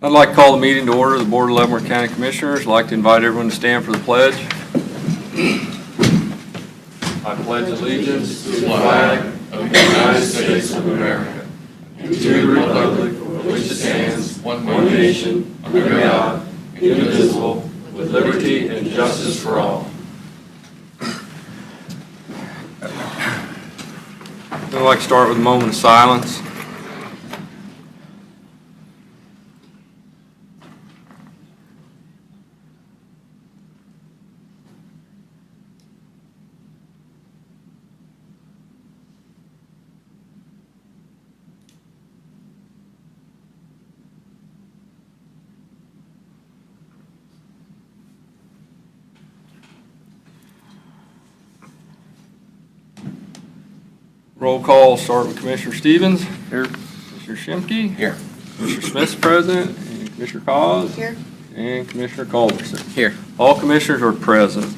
I'd like to call the meeting to order. The Board of Leavenworth County Commissioners. I'd like to invite everyone to stand for the pledge. I pledge allegiance to the flag of the United States of America and to the republic for which it stands, one nation, under God, indivisible, with liberty and justice for all. I'd like to start with a moment of silence. Roll call, start with Commissioner Stevens. Here. Commissioner Schimke. Here. Commissioner Smith's present, and Commissioner KAAZ. Here. And Commissioner Culberson. Here. All commissioners are present.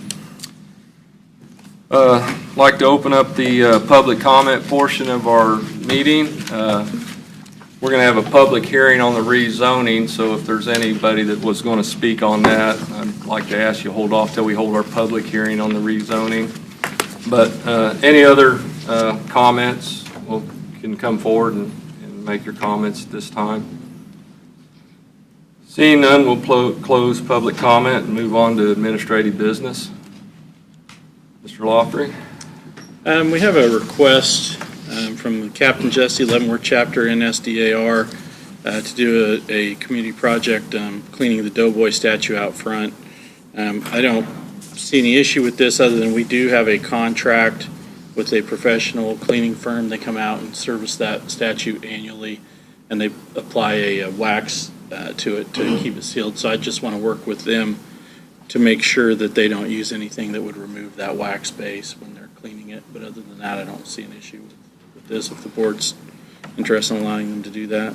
I'd like to open up the public comment portion of our meeting. We're going to have a public hearing on the rezoning, so if there's anybody that was going to speak on that, I'd like to ask you to hold off till we hold our public hearing on the rezoning. But any other comments can come forward and make your comments at this time. Seeing none, we'll close public comment and move on to administrative business. Mr. LOUGHRY. We have a request from Captain Jesse, Leavenworth Chapter in SDAR to do a community project cleaning the Doughboy statue out front. I don't see any issue with this other than we do have a contract with a professional cleaning firm. They come out and service that statue annually, and they apply a wax to it to keep it sealed. So I just want to work with them to make sure that they don't use anything that would remove that wax base when they're cleaning it. But other than that, I don't see an issue with this if the board's interested in allowing them to do that.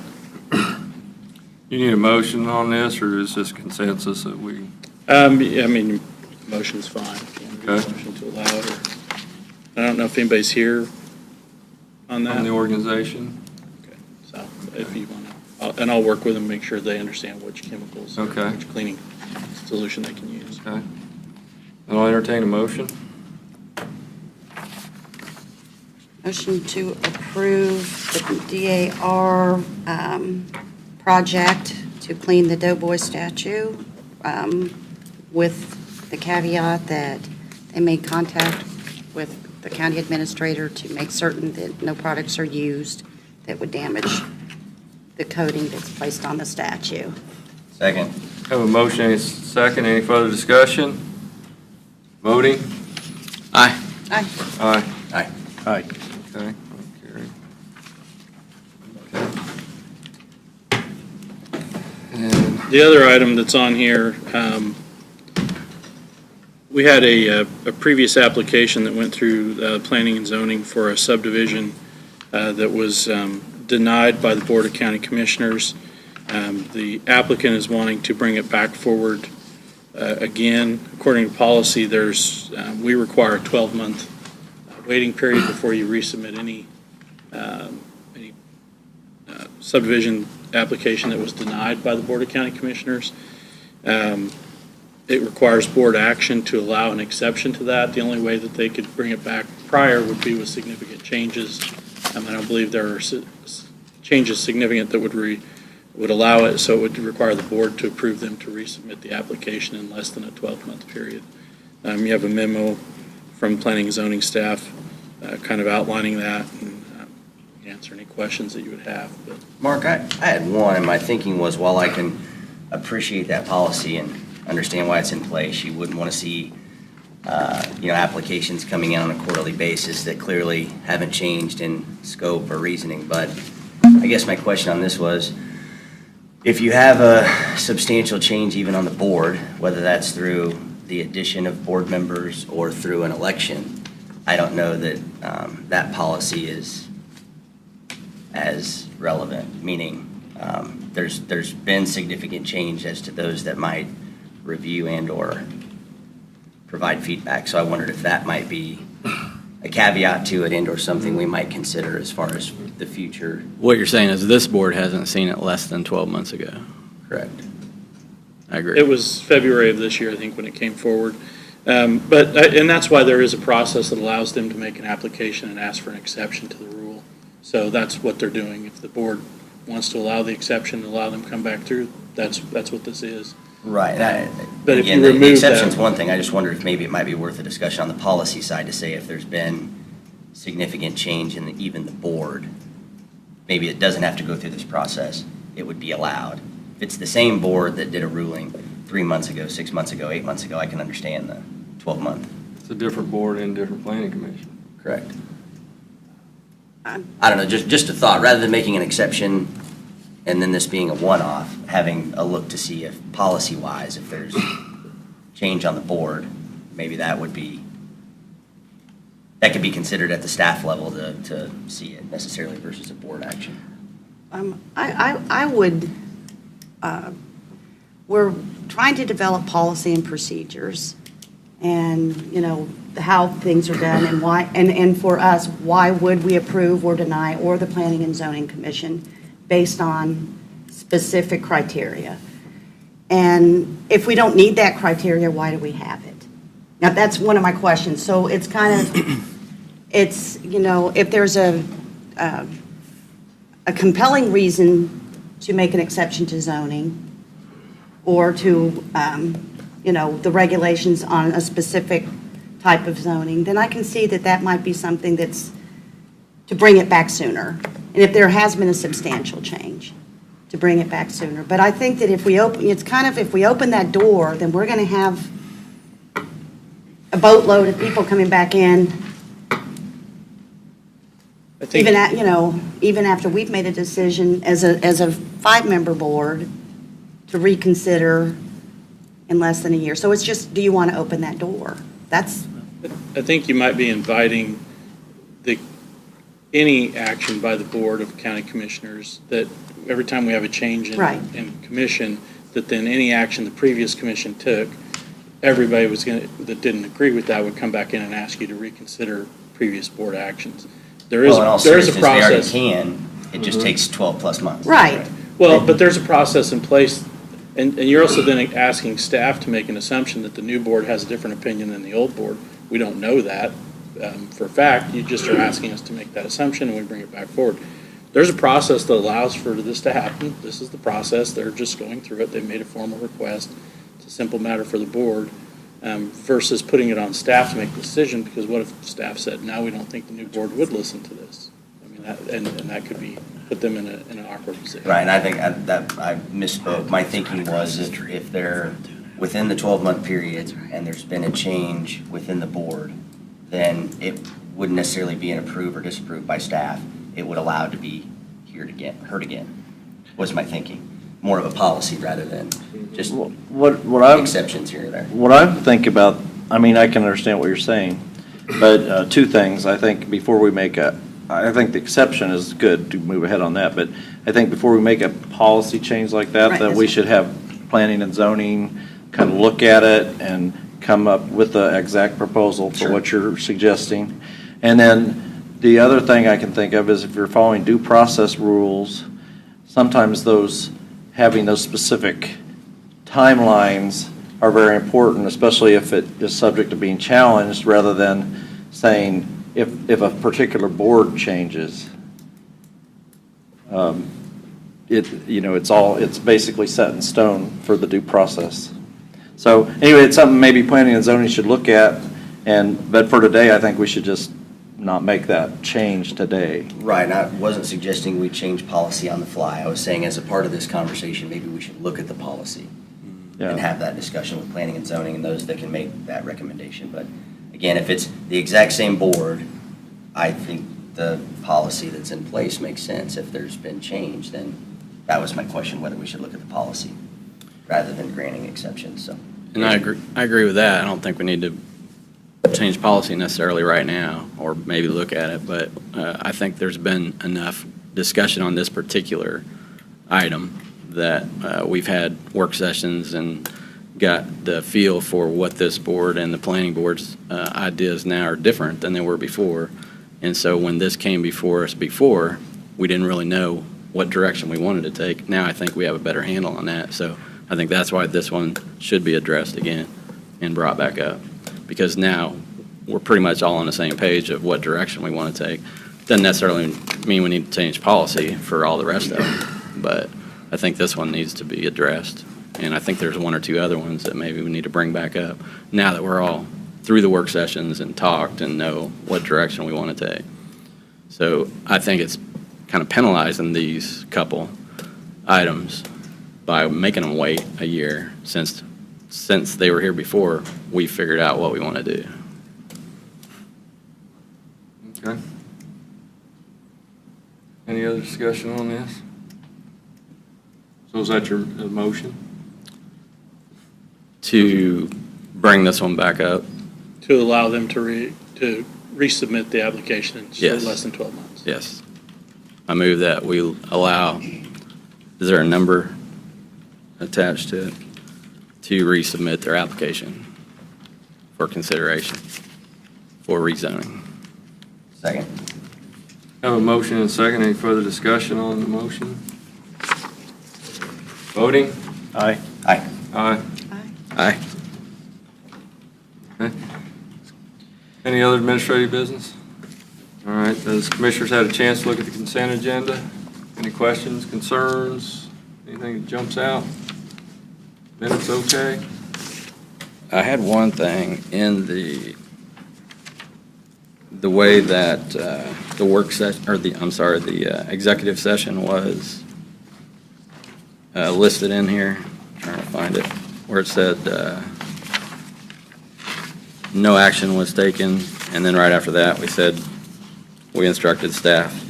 You need a motion on this, or is this consensus that we? Yeah, I mean, motion's fine. Okay. Motion to allow it. Or, I don't know if anybody's here on that. On the organization? Okay, so if you want to, and I'll work with them, make sure they understand which chemicals, Okay. which cleaning solution they can use. Okay. I'll entertain a motion. Motion to approve the DAR project to clean the Doughboy statue with the caveat that they made contact with the county administrator to make certain that no products are used that would damage the coating that's placed on the statue. Second. Have a motion and a second. Any further discussion? Voting? Aye. Aye. Aye. Aye. Aye. Okay. Carried. Okay. And The other item that's on here, we had a previous application that went through planning and zoning for a subdivision that was denied by the Board of County Commissioners. The applicant is wanting to bring it back forward again. According to policy, we require a 12-month waiting period before you resubmit any subdivision application that was denied by the Board of County Commissioners. It requires board action to allow an exception to that. The only way that they could bring it back prior would be with significant changes. I don't believe there are changes significant that would allow it, so it would require the board to approve them to resubmit the application in less than a 12-month period. You have a memo from planning and zoning staff kind of outlining that, and answer any questions that you would have. But Mark, I had one, and my thinking was, while I can appreciate that policy and understand why it's in place, you wouldn't want to see applications coming in on a quarterly basis that clearly haven't changed in scope or reasoning. But I guess my question on this was, if you have a substantial change even on the board, whether that's through the addition of board members or through an election, I don't know that that policy is as relevant, meaning there's been significant change as to those that might review and or provide feedback. So I wondered if that might be a caveat to it and or something we might consider as far as the future. What you're saying is this board hasn't seen it less than 12 months ago. Correct. I agree. It was February of this year, I think, when it came forward. And that's why there is a process that allows them to make an application and ask for an exception to the rule. So that's what they're doing. If the board wants to allow the exception, allow them to come back through, that's what this is. Right. But if Again, you the remove exception's that, one thing. I just wonder if maybe it might be worth a discussion on the policy side to say if there's been significant change in even the board, maybe it doesn't have to go through this process. It would be allowed. If it's the same board that did a ruling 3 months ago, 6 months ago, 8 months ago, I can understand the 12-month. It's a different board and different planning commission. Correct. I don't know, just a thought, rather than making an exception and then this being a one-off, having a look to see if policy-wise, if there's change on the board, maybe that could be considered at the staff level to see it necessarily versus a board action. I would, we're trying to develop policy and procedures and, you know, how things are done and why, and for us, why would we approve or deny, or the Planning and Zoning Commission based on specific criteria? And if we don't need that criteria, why do we have it? Now, that's one of my questions. So it's kind of, it's, you know, if there's a compelling reason to make an exception to zoning or to, you know, the regulations on a specific type of zoning, then I can see that that might be something that's to bring it back sooner. And if there has been a substantial change, to bring it back sooner. But I think that if we open, it's kind of, if we open that door, then we're going to have a boatload of people coming back in. I think, You know, even after we've made a decision as a 5-member board to reconsider in less than a year. So it's just, do you want to open that door? That's. I think you might be inviting any action by the Board of County Commissioners that every time we have a change in commission, that then any action the previous commission took, everybody that didn't agree with that would come back in and ask you to reconsider previous board actions. There is a process. We already can. It just takes 12+ months. Right. Well, but there's a process in place, and you're also then asking staff to make an assumption that the new board has a different opinion than the old board. We don't know that for a fact. You just are asking us to make that assumption, and we bring it back forward. There's a process that allows for this to happen. This is the process. They're just going through it. They made a formal request. It's a simple matter for the board versus putting it on staff to make the decision, because what if staff said, now we don't think the new board would listen to this? I mean, that could put them in an awkward position. Right, and I think that I misspoke. My thinking was if they're within the 12-month period and there's been a change within the board, then it wouldn't necessarily be an approve or disapprove by staff. It would allow it to be heard again, was my thinking. More of a policy rather than just exceptions here and there. What I think about, I mean, I can understand what you're saying, but two things. I think I think the exception is good to move ahead on that, but I think before we make a policy change like that, that we should have planning and zoning kind of look at it and come up with the exact proposal for what you're suggesting. And then the other thing I can think of is if you're following due process rules, sometimes having those specific timelines are very important, especially if it is subject to being challenged, rather than saying if a particular board changes. It's basically set in stone for the due process. So anyway, it's something maybe planning and zoning should look at, but for today, I think we should just not make that change today. Right, and I wasn't suggesting we change policy on the fly. I was saying as a part of this conversation, maybe we should look at the policy and have that discussion with planning and zoning and those that can make that recommendation. But again, if it's the exact same board, I think the policy that's in place makes sense. If there's been change, then that was my question, whether we should look at the policy rather than granting exceptions. So, and I agree with that. I don't think we need to change policy necessarily right now, or maybe look at it, but I think there's been enough discussion on this particular item that we've had work sessions and got the feel for what this board and the planning board's ideas now are different than they were before. And so when this came before us before, we didn't really know what direction we wanted to take. Now I think we have a better handle on that. So I think that's why this one should be addressed again and brought back up. Because now we're pretty much all on the same page of what direction we want to take. Doesn't necessarily mean we need to change policy for all the rest of them, but I think this one needs to be addressed. And I think there's one or two other ones that maybe we need to bring back up now that we're all through the work sessions and talked and know what direction we want to take. So I think it's kind of penalizing these couple items by making them wait a year since they were here before we figured out what we want to do. Okay. Any other discussion on this? So is that your motion? To bring this one back up. To allow them to resubmit the application in Yes. less than 12 months. Yes. I move that we allow, is there a number attached to it, to resubmit their application for consideration for rezoning. Second. Have a motion and a second. Any further discussion on the motion? Voting? Aye. Aye. Aye. Aye. Okay. Any other administrative business? All right, those commissioners had a chance to look at the consent agenda. Any questions, concerns, anything that jumps out? Minutes okay? I had one thing in the way that the work session, or the executive session was listed in here. I'm trying to find it, where it said no action was taken, and then right after that we said we instructed staff.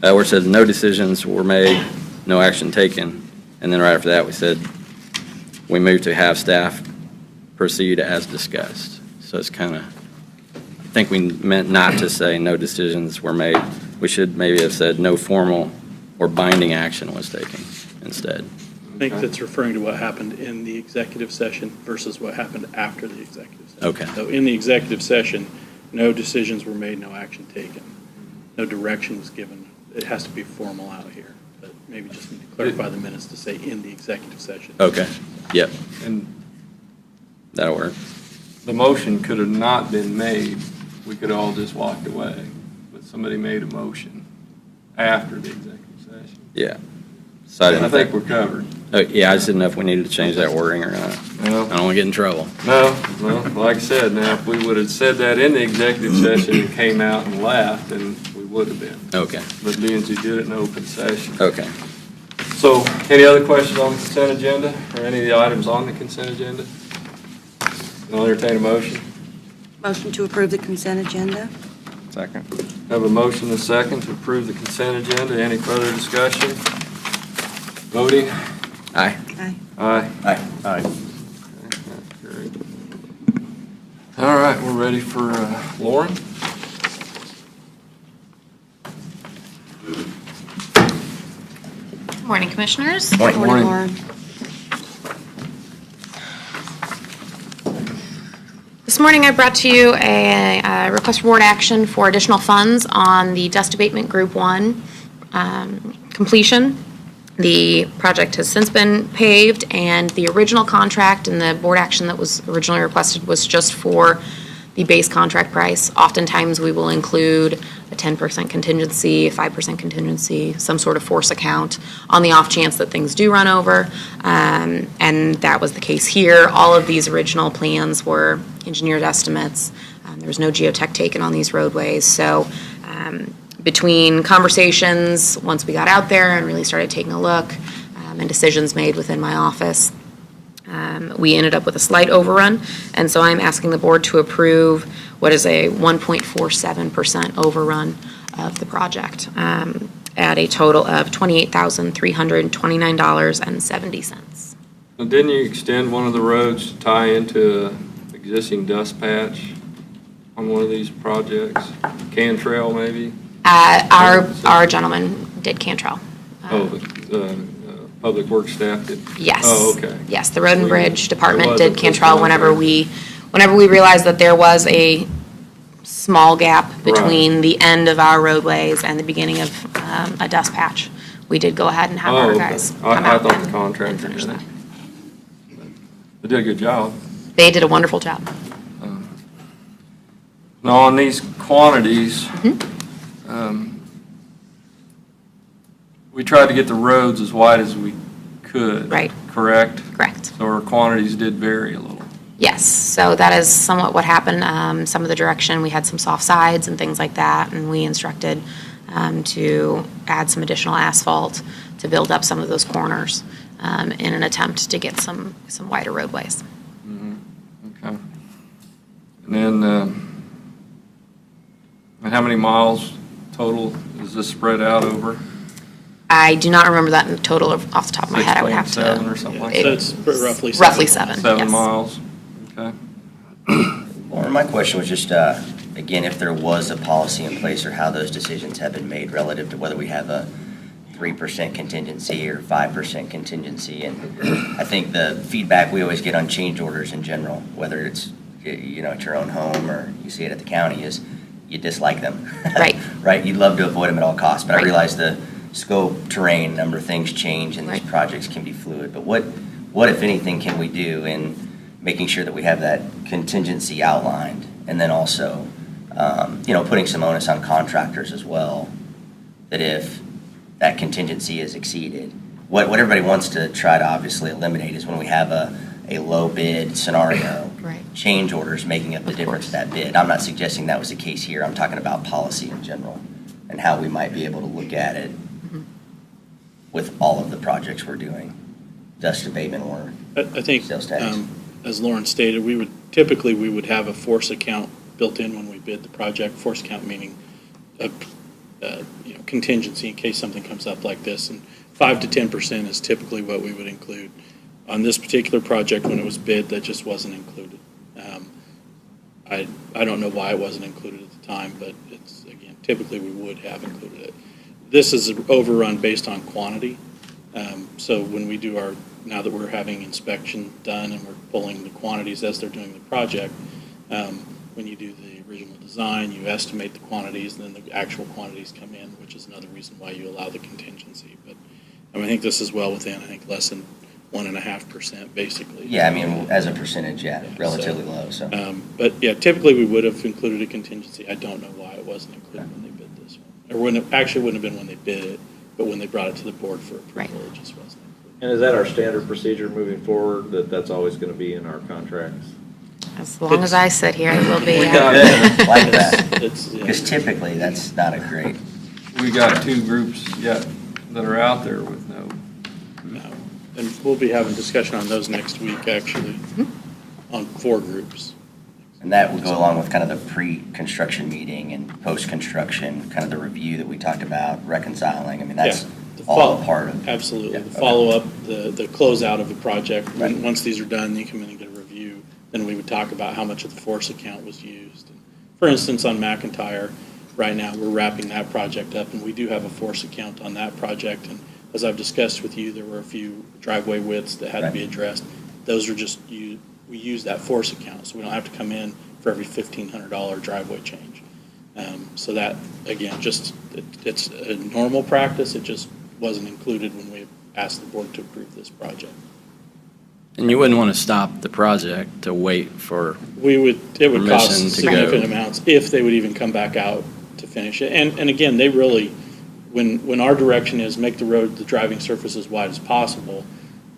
Where it says no decisions were made, no action taken, and then right after that we said we moved to have staff proceed as discussed. So it's kind of, I think we meant not to say no decisions were made. We should maybe have said no formal or binding action was taken instead. I think that's referring to what happened in the executive session versus what happened after the executive session. Okay. So in the executive session, no decisions were made, no action taken. No direction was given. It has to be formal out here, but maybe just need to clarify the minutes to say in the executive session. Okay, yep, And that'll work. the motion could have not been made. We could all just walked away. But somebody made a motion after the executive session. Yeah. So I I didn't think we're covered. Oh, yeah, I just didn't know if we needed to change that wording or not. No. I don't want to get in trouble. No, well, like I said, now, if we would have said that in the executive session and came out and left, then we would have been. Okay, But being as you did it in open session. okay. So, any other questions on the consent agenda, or any of the items on the consent agenda? I'll entertain a motion. Motion to approve the consent agenda? Second. Have a motion and a second to approve the consent agenda. Any further discussion? Voting? Aye. Aye. Aye. Aye. Aye. All right, we're ready for Lauren. Good morning, Commissioners. Morning. Morning. Lauren. This morning I brought to you a request for board action for additional funds on the dust abatement Group 1 completion. The project has since been paved, and the original contract and the board action that was originally requested was just for the base contract price. Oftentimes, we will include a 10% contingency, a 5% contingency, some sort of force account on the off chance that things do run over, and that was the case here. All of these original plans were engineered estimates. There was no geotech taken on these roadways, so between conversations, once we got out there and really started taking a look, and decisions made within my office, we ended up with a slight overrun, and so I'm asking the board to approve what is a 1.47% overrun of the project at a total of $28,329.70. Now, didn't you extend one of the roads to tie into an existing dust patch on one of these projects? Cantrail, maybe? Our gentleman did Cantrell. Oh, the Public Works staff did? Yes. Oh, okay. Yes, the Road and Bridge There Department was did a Cantrell whenever we realized that there was a small gap between the end of our roadways and the beginning of a dust patch. we did go ahead and have Oh, our okay. guys come I out thought and the contractor finish did it. that. They did a good job. They did a wonderful job. Now, on these quantities, we tried to get the roads as wide as we could. Right. Correct? Correct. So our quantities did vary a little. Yes, so that is somewhat what happened. Some of the direction, we had some soft sides and things like that, and we instructed to add some additional asphalt to build up some of those corners in an attempt to get some wider roadways. Okay. And then, and how many miles total is this spread out over? I do not remember that in total off the top of my head. I would have to. 6.7 or something like it- that? So it's roughly Roughly 7. 7, 7 yes. miles? Okay. Lauren, my question was just, again, if there was a policy in place or how those decisions have been made relative to whether we have a 3% contingency or 5% contingency. And I think the feedback we always get on change orders in general, whether it's, at your own home or you see it at the county, is you dislike them. Right. Right? You'd love to avoid them at all costs. But I Right. realize the scope, terrain, number of things change and these Right. projects can be fluid. But what, if anything, can we do in making sure that we have that contingency outlined, and then also, putting some onus on contractors as well, that if that contingency is exceeded, what everybody wants to try to obviously eliminate is when we have a low bid scenario, Right. change orders making up the Of difference of course. that bid. I'm not suggesting that was the case here. I'm talking about policy in general and how we might be able to look at it with all of the projects we're doing, dust abatement or I think, sales tax. as Lauren stated, we would have a force account built in when we bid the project. Force account meaning a contingency in case something comes up like this. And 5 to 10% is typically what we would include. On this particular project, when it was bid, that just wasn't included. I don't know why it wasn't included at the time, but it's, again, typically we would have included it. This is an overrun based on quantity. So when we do now that we're having inspection done and we're pulling the quantities as they're doing the project, when you do the original design, you estimate the quantities, and then the actual quantities come in, which is another reason why you allow the contingency. But I think this is well within, less than 1.5% basically. Yeah, as a percentage, yeah, relatively low, so. But yeah, typically we would have included a contingency. I don't know why it wasn't included when they bid this one. Or wouldn't have been when they bid it, but when they brought it to the board for approval, Right. it just wasn't included. And is that our standard procedure moving forward, that's always going to be in our contracts? As long as I sit here, it will be. We got Good, like that. It's, yeah. Because typically, that's not a great, We got 2 groups yet that are out there with no. No. And we'll be having discussion on those next week, actually, on 4 groups. and that would go along with kind of the pre-construction meeting and post-construction, kind of the review that we talked about, reconciling. That's Yeah, the all fol- a part of. Absolutely. Yeah, The okay. follow-up, the closeout of the project. Right. Once these are done, you come in and get a review. Then we would talk about how much of the force account was used. And for instance, on McIntyre, right now, we're wrapping that project up, and we do have a force account on that project. And as I've discussed with you, there were a few driveway widths that had to be addressed. Those are just, we use that force account, so we don't have to come in for every $1,500 driveway change. So that, again, it's a normal practice. It just wasn't included when we asked the board to approve this project. And you wouldn't want to stop the project to wait for, It would cost Permission to significant go. amounts if they would even come back out to finish it. And again, they really, when our direction is make the road, the driving surface as wide as possible,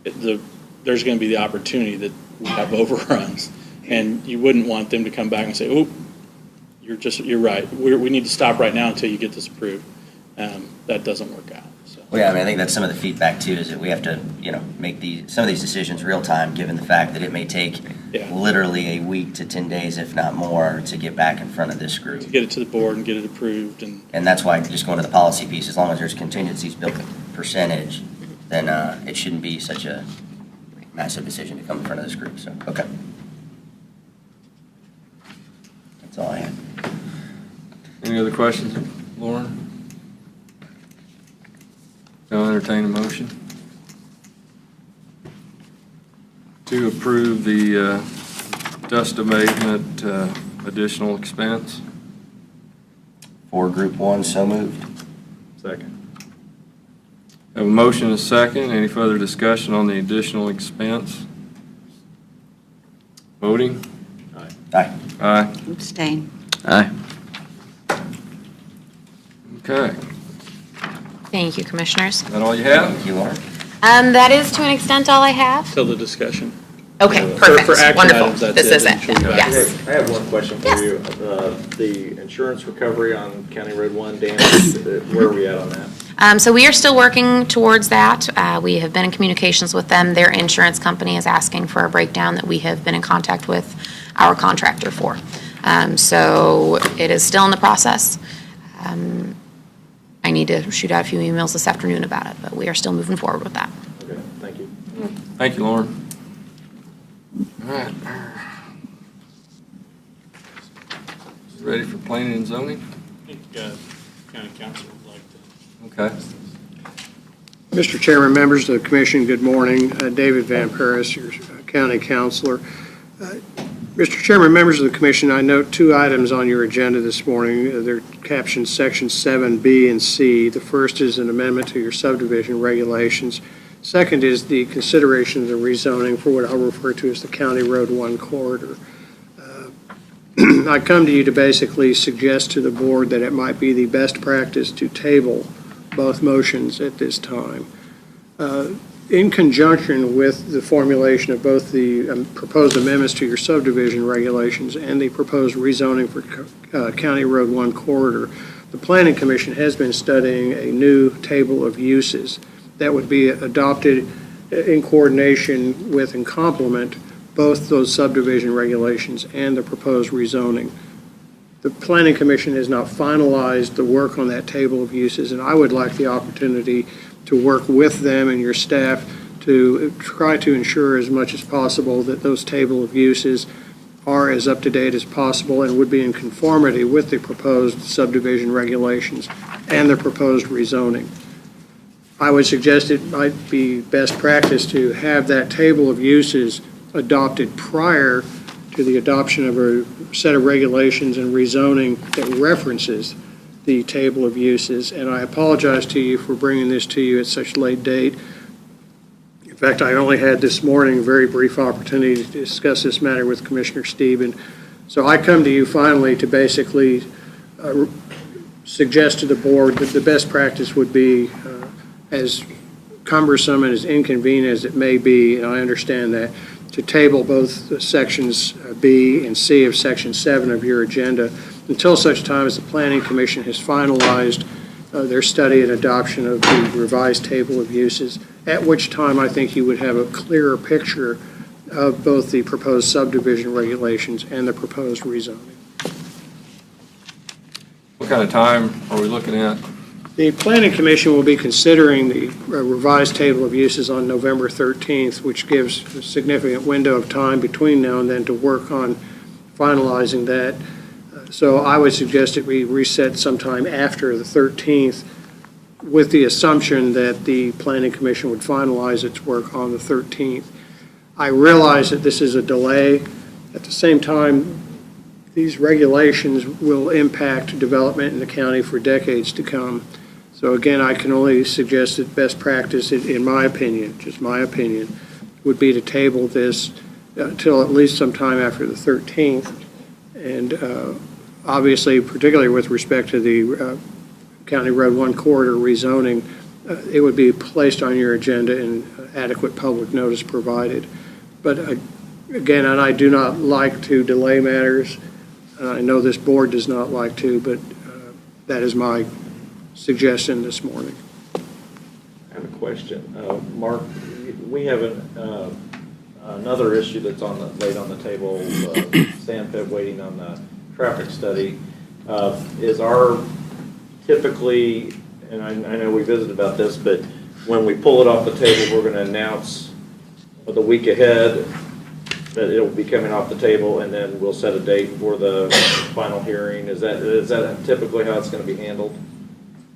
there's going to be the opportunity that we have overruns. And you wouldn't want them to come back and say, oop, you're right. We need to stop right now until you get this approved. That doesn't work out, so. Well, yeah, I think that's some of the feedback too, is that we have to, make some of these decisions real time, given the fact that it may take Yeah. literally a week to 10 days, if not more, to get back in front of this group. To get it to the board and get it approved and. And that's why, just going to the policy piece, as long as there's contingencies built in percentage, then it shouldn't be such a massive decision to come in front of this group, so, okay. That's all I had. Any other questions, Lauren? I'll entertain a motion to approve the dust abatement additional expense. For Group 1, so moved. Second. Have a motion and a second. Any further discussion on the additional expense? Voting? Aye. Aye. Abstain. Aye. Okay. Thank you, Commissioners. Is that all you have? Thank you, Lauren. That is to an extent all I have. Till the discussion. Okay, For perfect, action wonderful. items, that's This it. is it, Sure. yes. I have one question for Yes. you. The insurance recovery on County Road 1 damage, where are we at on that? So we are still working towards that. We have been in communications with them. Their insurance company is asking for a breakdown that we have been in contact with our contractor for. So it is still in the process. I need to shoot out a few emails this afternoon about it, but we are still moving forward with that. Okay, thank you. Thank you, Lauren. All right. Ready for planning and zoning? I think County Council would like to. Okay. Mr. Chairman, members of the commission, good morning. David Van Paris, your county councilor. Mr. Chairman, members of the commission, I note two items on your agenda this morning. They're captioned Section 7B and C. The first is an amendment to your subdivision regulations. Second is the consideration of the rezoning for what I'll refer to as the County Road 1 corridor. I come to you to basically suggest to the board that it might be the best practice to table both motions at this time. In conjunction with the formulation of both the proposed amendments to your subdivision regulations and the proposed rezoning for County Road 1 corridor, the Planning Commission has been studying a new table of uses that would be adopted in coordination with and complement both those subdivision regulations and the proposed rezoning. The Planning Commission has not finalized the work on that table of uses, and I would like the opportunity to work with them and your staff to try to ensure as much as possible that those table of uses are as up-to-date as possible and would be in conformity with the proposed subdivision regulations and the proposed rezoning. I would suggest it might be best practice to have that table of uses adopted prior to the adoption of a set of regulations and rezoning that references the table of uses. And I apologize to you for bringing this to you at such a late date. In fact, I only had this morning a very brief opportunity to discuss this matter with Commissioner Steben. So I come to you finally to basically suggest to the board that the best practice would be, as cumbersome and as inconvenient as it may be, and I understand that, to table both the sections B and C of Section 7 of your agenda until such time as the Planning Commission has finalized their study and adoption of the revised table of uses, at which time I think you would have a clearer picture of both the proposed subdivision regulations and the proposed rezoning. What kind of time are we looking at? The Planning Commission will be considering the revised table of uses on November 13th, which gives a significant window of time between now and then to work on finalizing that. So I would suggest that we reset sometime after the 13th with the assumption that the Planning Commission would finalize its work on the 13th. I realize that this is a delay. At the same time, these regulations will impact development in the county for decades to come. So again, I can only suggest that best practice, in my opinion, just my opinion, would be to table this till at least sometime after the 13th. And obviously, particularly with respect to the County Road 1 corridor rezoning, it would be placed on your agenda and adequate public notice provided. But again, and I do not like to delay matters. I know this board does not like to, but that is my suggestion this morning. I have a question. Mark, we have another issue that's late on the table, sand pit waiting on the traffic study. Is our typically, and I know we visited about this, but when we pull it off the table, we're going to announce the week ahead that it'll be coming off the table, and then we'll set a date for the final hearing. Is that typically how it's going to be handled?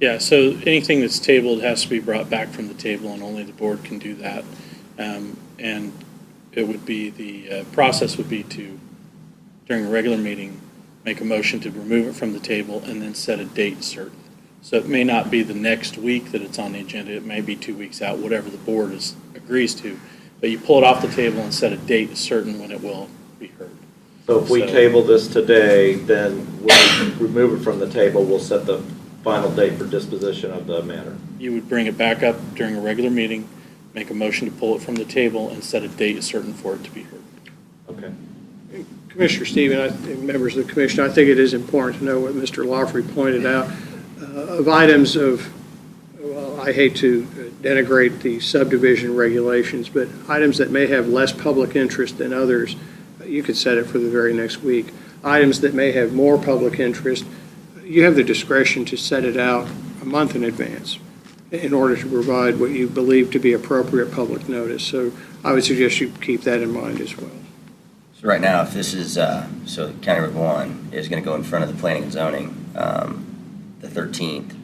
Yeah, so anything that's tabled has to be brought back from the table, and only the board can do that. And it would be, the process would be to, during a regular meeting, make a motion to remove it from the table and then set a date certain So it may not be the next week that it's on the agenda, it may be 2 weeks out, whatever the board agrees to. But you pull it off the table and set a date certain when it will be heard. So if we So- table this today, then when we remove it from the table, we'll set the final date for disposition of the matter. You would bring it back up during a regular meeting, make a motion to pull it from the table, and set a date certain for it to be heard. Okay. Commissioner Stephen, and members of the commission, I think it is important to know what Mr. LOUGHRY pointed out. Of items of, well, I hate to denigrate the subdivision regulations, but items that may have less public interest than others, you could set it for the very next week. Items that may have more public interest, you have the discretion to set it out a month in advance in order to provide what you believe to be appropriate public notice. So I would suggest you keep that in mind as well. So right now, if this is, so County Road 1 is going to go in front of the planning and zoning the 13th,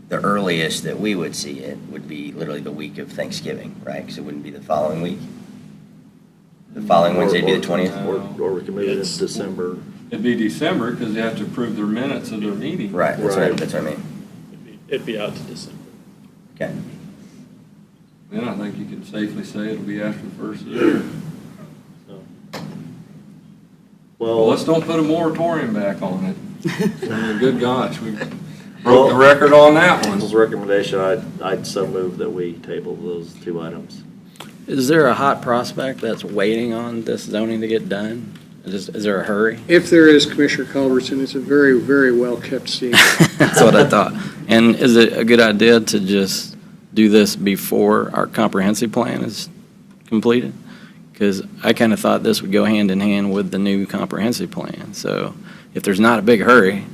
the earliest that we would see it would be literally the week of Thanksgiving, right? Because it wouldn't be the following week. The following Wednesday would be the 20th. Or we can move it in December. It'd be December because they have to approve their minutes of their meeting. Right, that's Right. what, that's what I mean. It'd be out to December. Okay. Then I think you can safely say it'll be after the first year. Well, Well, let's don't put a moratorium back on it. I mean, good gosh, we broke the record on that one. Council's recommendation, I'd so move that we table those two items. Is there a hot prospect that's waiting on this zoning to get done? Is there a hurry? If there is, Commissioner Culbertson, it's a very, very well-kept secret. That's what I thought. And is it a good idea to just do this before our comprehensive plan is completed? Because I kind of thought this would go hand in hand with the new comprehensive plan. So if there's not a big hurry,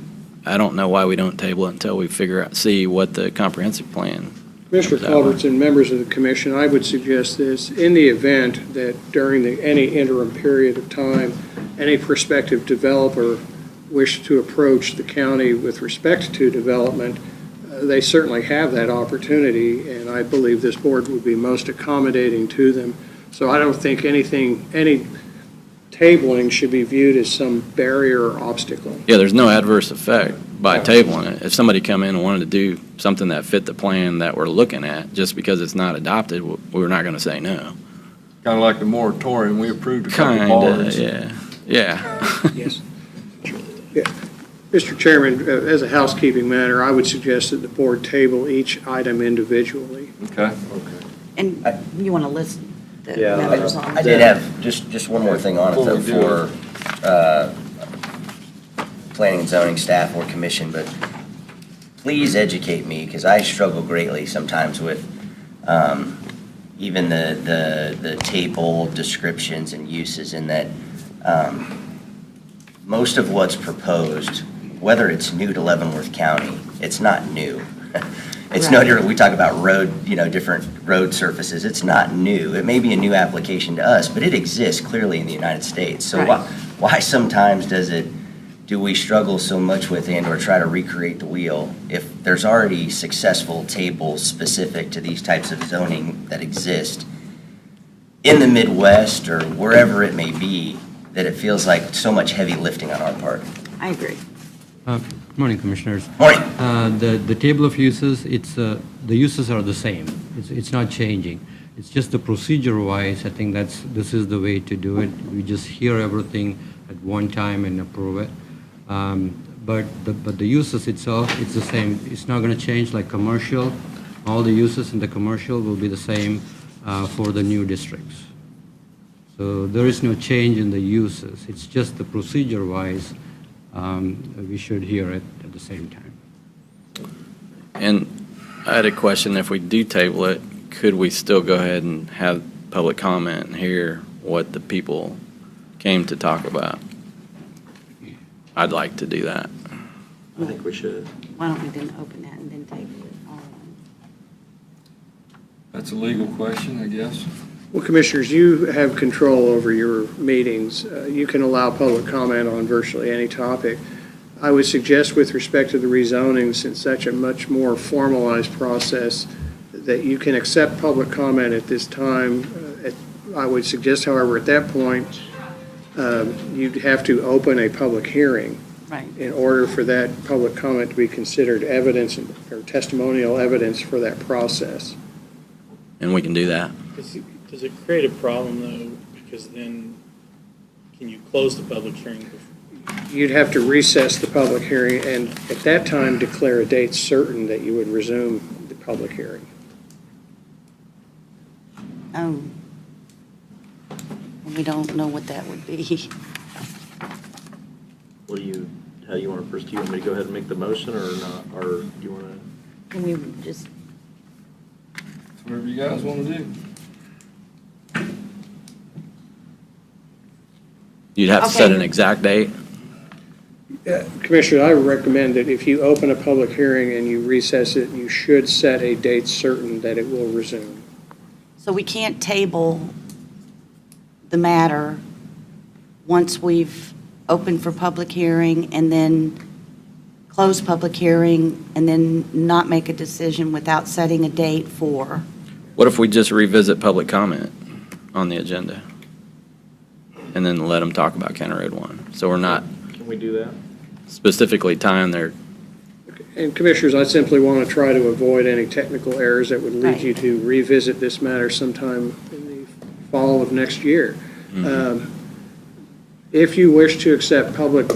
I don't know why we don't table it until we see what the comprehensive plan. Commissioner Culbertson, members of the commission, I would suggest this. In the event that during any interim period of time, any prospective developer wished to approach the county with respect to development, they certainly have that opportunity, and I believe this board would be most accommodating to them. So I don't think any tabling should be viewed as some barrier or obstacle. Yeah, there's no adverse effect by tabling it. If somebody come in and wanted to do something that fit the plan that we're looking at, just because it's not adopted, we're not going to say no. Kind of like the moratorium, we approved a couple Kind bars. of, yeah. Yeah. Yes. Yeah. Mr. Chairman, as a housekeeping matter, I would suggest that the board table each item individually. Okay. And you want to list the Yeah, members on I it? did have just one more thing on it, though, Before we for planning and zoning staff or commission, but please educate me, because I struggle greatly sometimes with even the table descriptions and uses, in that most of what's proposed, whether it's new to Leavenworth County, it's not new. It's no different, we talk about road, different road surfaces, it's not new. It may be a new application to us, but it exists clearly in the United States. So Right. why sometimes do we struggle so much with and/or try to recreate the wheel if there's already successful tables specific to these types of zoning that exist in the Midwest or wherever it may be, that it feels like so much heavy lifting on our part? I agree. Good morning, Commissioners. Morning. The table of uses, the uses are the same. It's not changing. It's just the procedure-wise, I think this is the way to do it. We just hear everything at one time and approve it. But the uses itself, it's the same. It's not going to change like commercial. All the uses in the commercial will be the same for the new districts. So there is no change in the uses. It's just the procedure-wise, we should hear it at the same time. And I had a question, if we do table it, could we still go ahead and have public comment and hear what the people came to talk about? I'd like to do that. I think we should. Why don't we then open that and then table it all? That's a legal question, I guess. Well, Commissioners, you have control over your meetings. You can allow public comment on virtually any topic. I would suggest with respect to the rezoning, since such a much more formalized process, that you can accept public comment at this time. I would suggest, however, at that point, you'd have to open a public hearing Right. in order for that public comment to be considered evidence or testimonial evidence for that process. And we can do that. Does it create a problem, though, because then can you close the public hearing before? You'd have to recess the public hearing and at that time declare a date certain that you would resume the public hearing. Oh. We don't know what that would be. What do you, how you want to proceed? Do you want me to go ahead and make the motion or not, or do you want to? Can we just, Whatever you guys want to do. You'd have to set Okay. an exact date. Commissioner, I would recommend that if you open a public hearing and you recess it, you should set a date certain that it will resume. so we can't table the matter once we've opened for public hearing and then close public hearing and then not make a decision without setting a date for? What if we just revisit public comment on the agenda? And then let them talk about County Road 1? So we're not Can we do that? specifically tying their, And Commissioners, I simply want to try to avoid any technical errors that would lead Right. you to revisit this matter sometime in the fall of next year. If you wish to accept public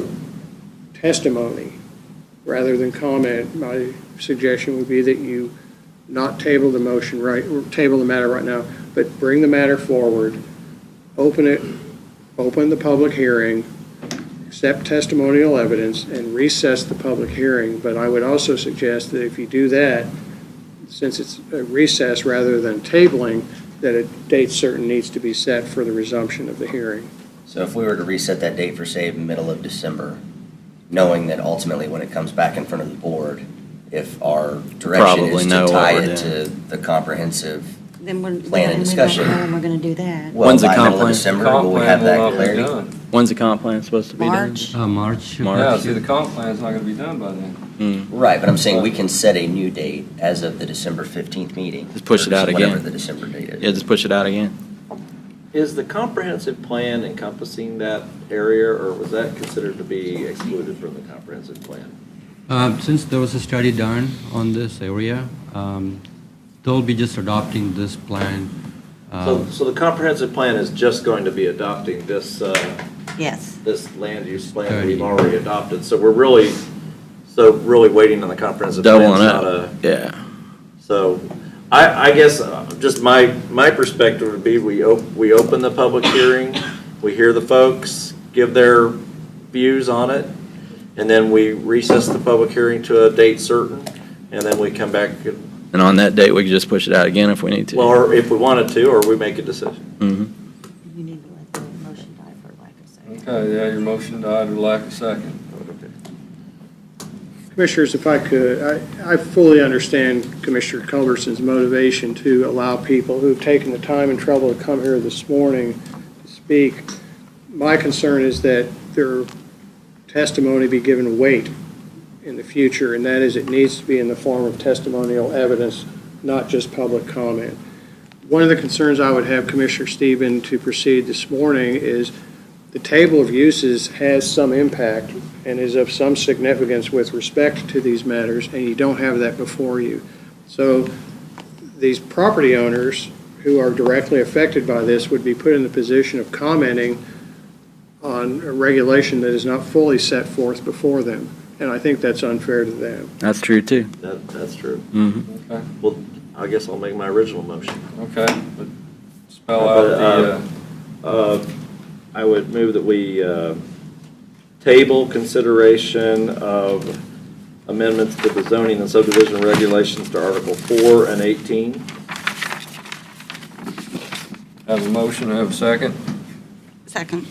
testimony rather than comment, my suggestion would be that you not table the motion right, or table the matter right now, but bring the matter forward, open the public hearing, accept testimonial evidence, and recess the public hearing. But I would also suggest that if you do that, since it's a recess rather than tabling, that a date certain needs to be set for the resumption of the hearing. So if we were to reset that date for, say, middle of December, knowing that ultimately when it comes back in front of the board, if our direction Probably is know to what tie we're it to the comprehensive, Then we're, Plan and then we discussion. don't know when we're going to do that. well, When's the by comp middle of plan? December, Comp will we plan have will that not be clarity? done. when's the comp plan supposed to be done? March? March. Yeah, see, the comp plan's not going to be done by then. Right, but I'm saying we can set a new date as of the December 15th meeting. Just push it or out Whatever again. the December date is. Yeah, just push it out again. Is the comprehensive plan encompassing that area, or was that considered to be excluded from the comprehensive plan? Since there was a study done on this area, they'll be just adopting this plan. So the comprehensive plan is just going to be adopting this, Yes. this land use plan that Study. we've already adopted. So we're really waiting on the comprehensive plan. Doubling up, yeah. So I guess just my perspective would be we open the public hearing, we hear the folks give their views on it, and then we recess the public hearing to a date certain, and then we come back, And on that date, we can just push it out again if we need to. well, or if we wanted to, or we make a decision. Mhm. You need to let the motion die for lack of second. Okay, yeah, your motion died or lack of second. Commissioners, if I could, I fully understand Commissioner Culberson's motivation to allow people who've taken the time and trouble to come here this morning to speak. My concern is that their testimony be given weight in the future, and that is it needs to be in the form of testimonial evidence, not just public comment. One of the concerns I would have, Commissioner Stephen, to proceed this morning is the table of uses has some impact and is of some significance with respect to these matters, and you don't have that before you. So these property owners who are directly affected by this would be put in the position of commenting on a regulation that is not fully set forth before them, and I think that's unfair to them. That's true, too. That's true. Mhm. Okay, Well, I guess I'll make my original motion. okay, but spell out the, I would move that we table consideration of amendments to the zoning and subdivision regulations to Article 4 and 18. have a motion, have a second? Second.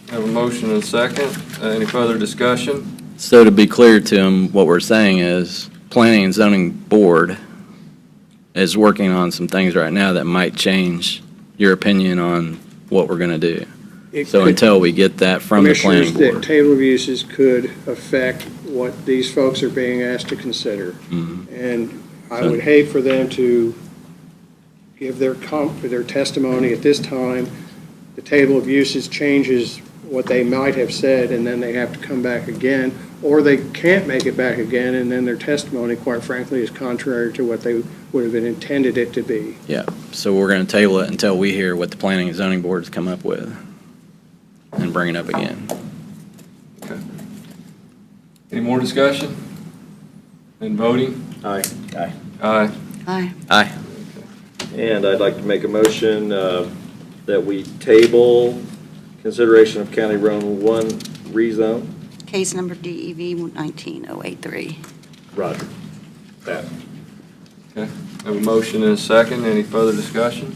Have a motion and a second. Any further discussion? So to be clear to them, what we're saying is, Planning and Zoning Board is working on some things right now that might change your opinion on what we're going to do. It So could- until we get that from the planning Commissioners, board. that table of uses could affect what these folks are being asked to consider. Mhm. And I So- would hate for them to give their testimony at this time. The table of uses changes what they might have said, and then they have to come back again, or they can't make it back again, and then their testimony, quite frankly, is contrary to what they would have intended it to be. Yeah, so we're going to table it until we hear what the Planning and Zoning Board's come up with and bring it up again. Okay. Any more discussion? And voting? Aye. Aye. Aye. Aye. Aye. And I'd like to make a motion that we table consideration of County Road 1 rezone. Case number DEV 19083. Roger. That. Okay. Have a motion and a second. Any further discussion?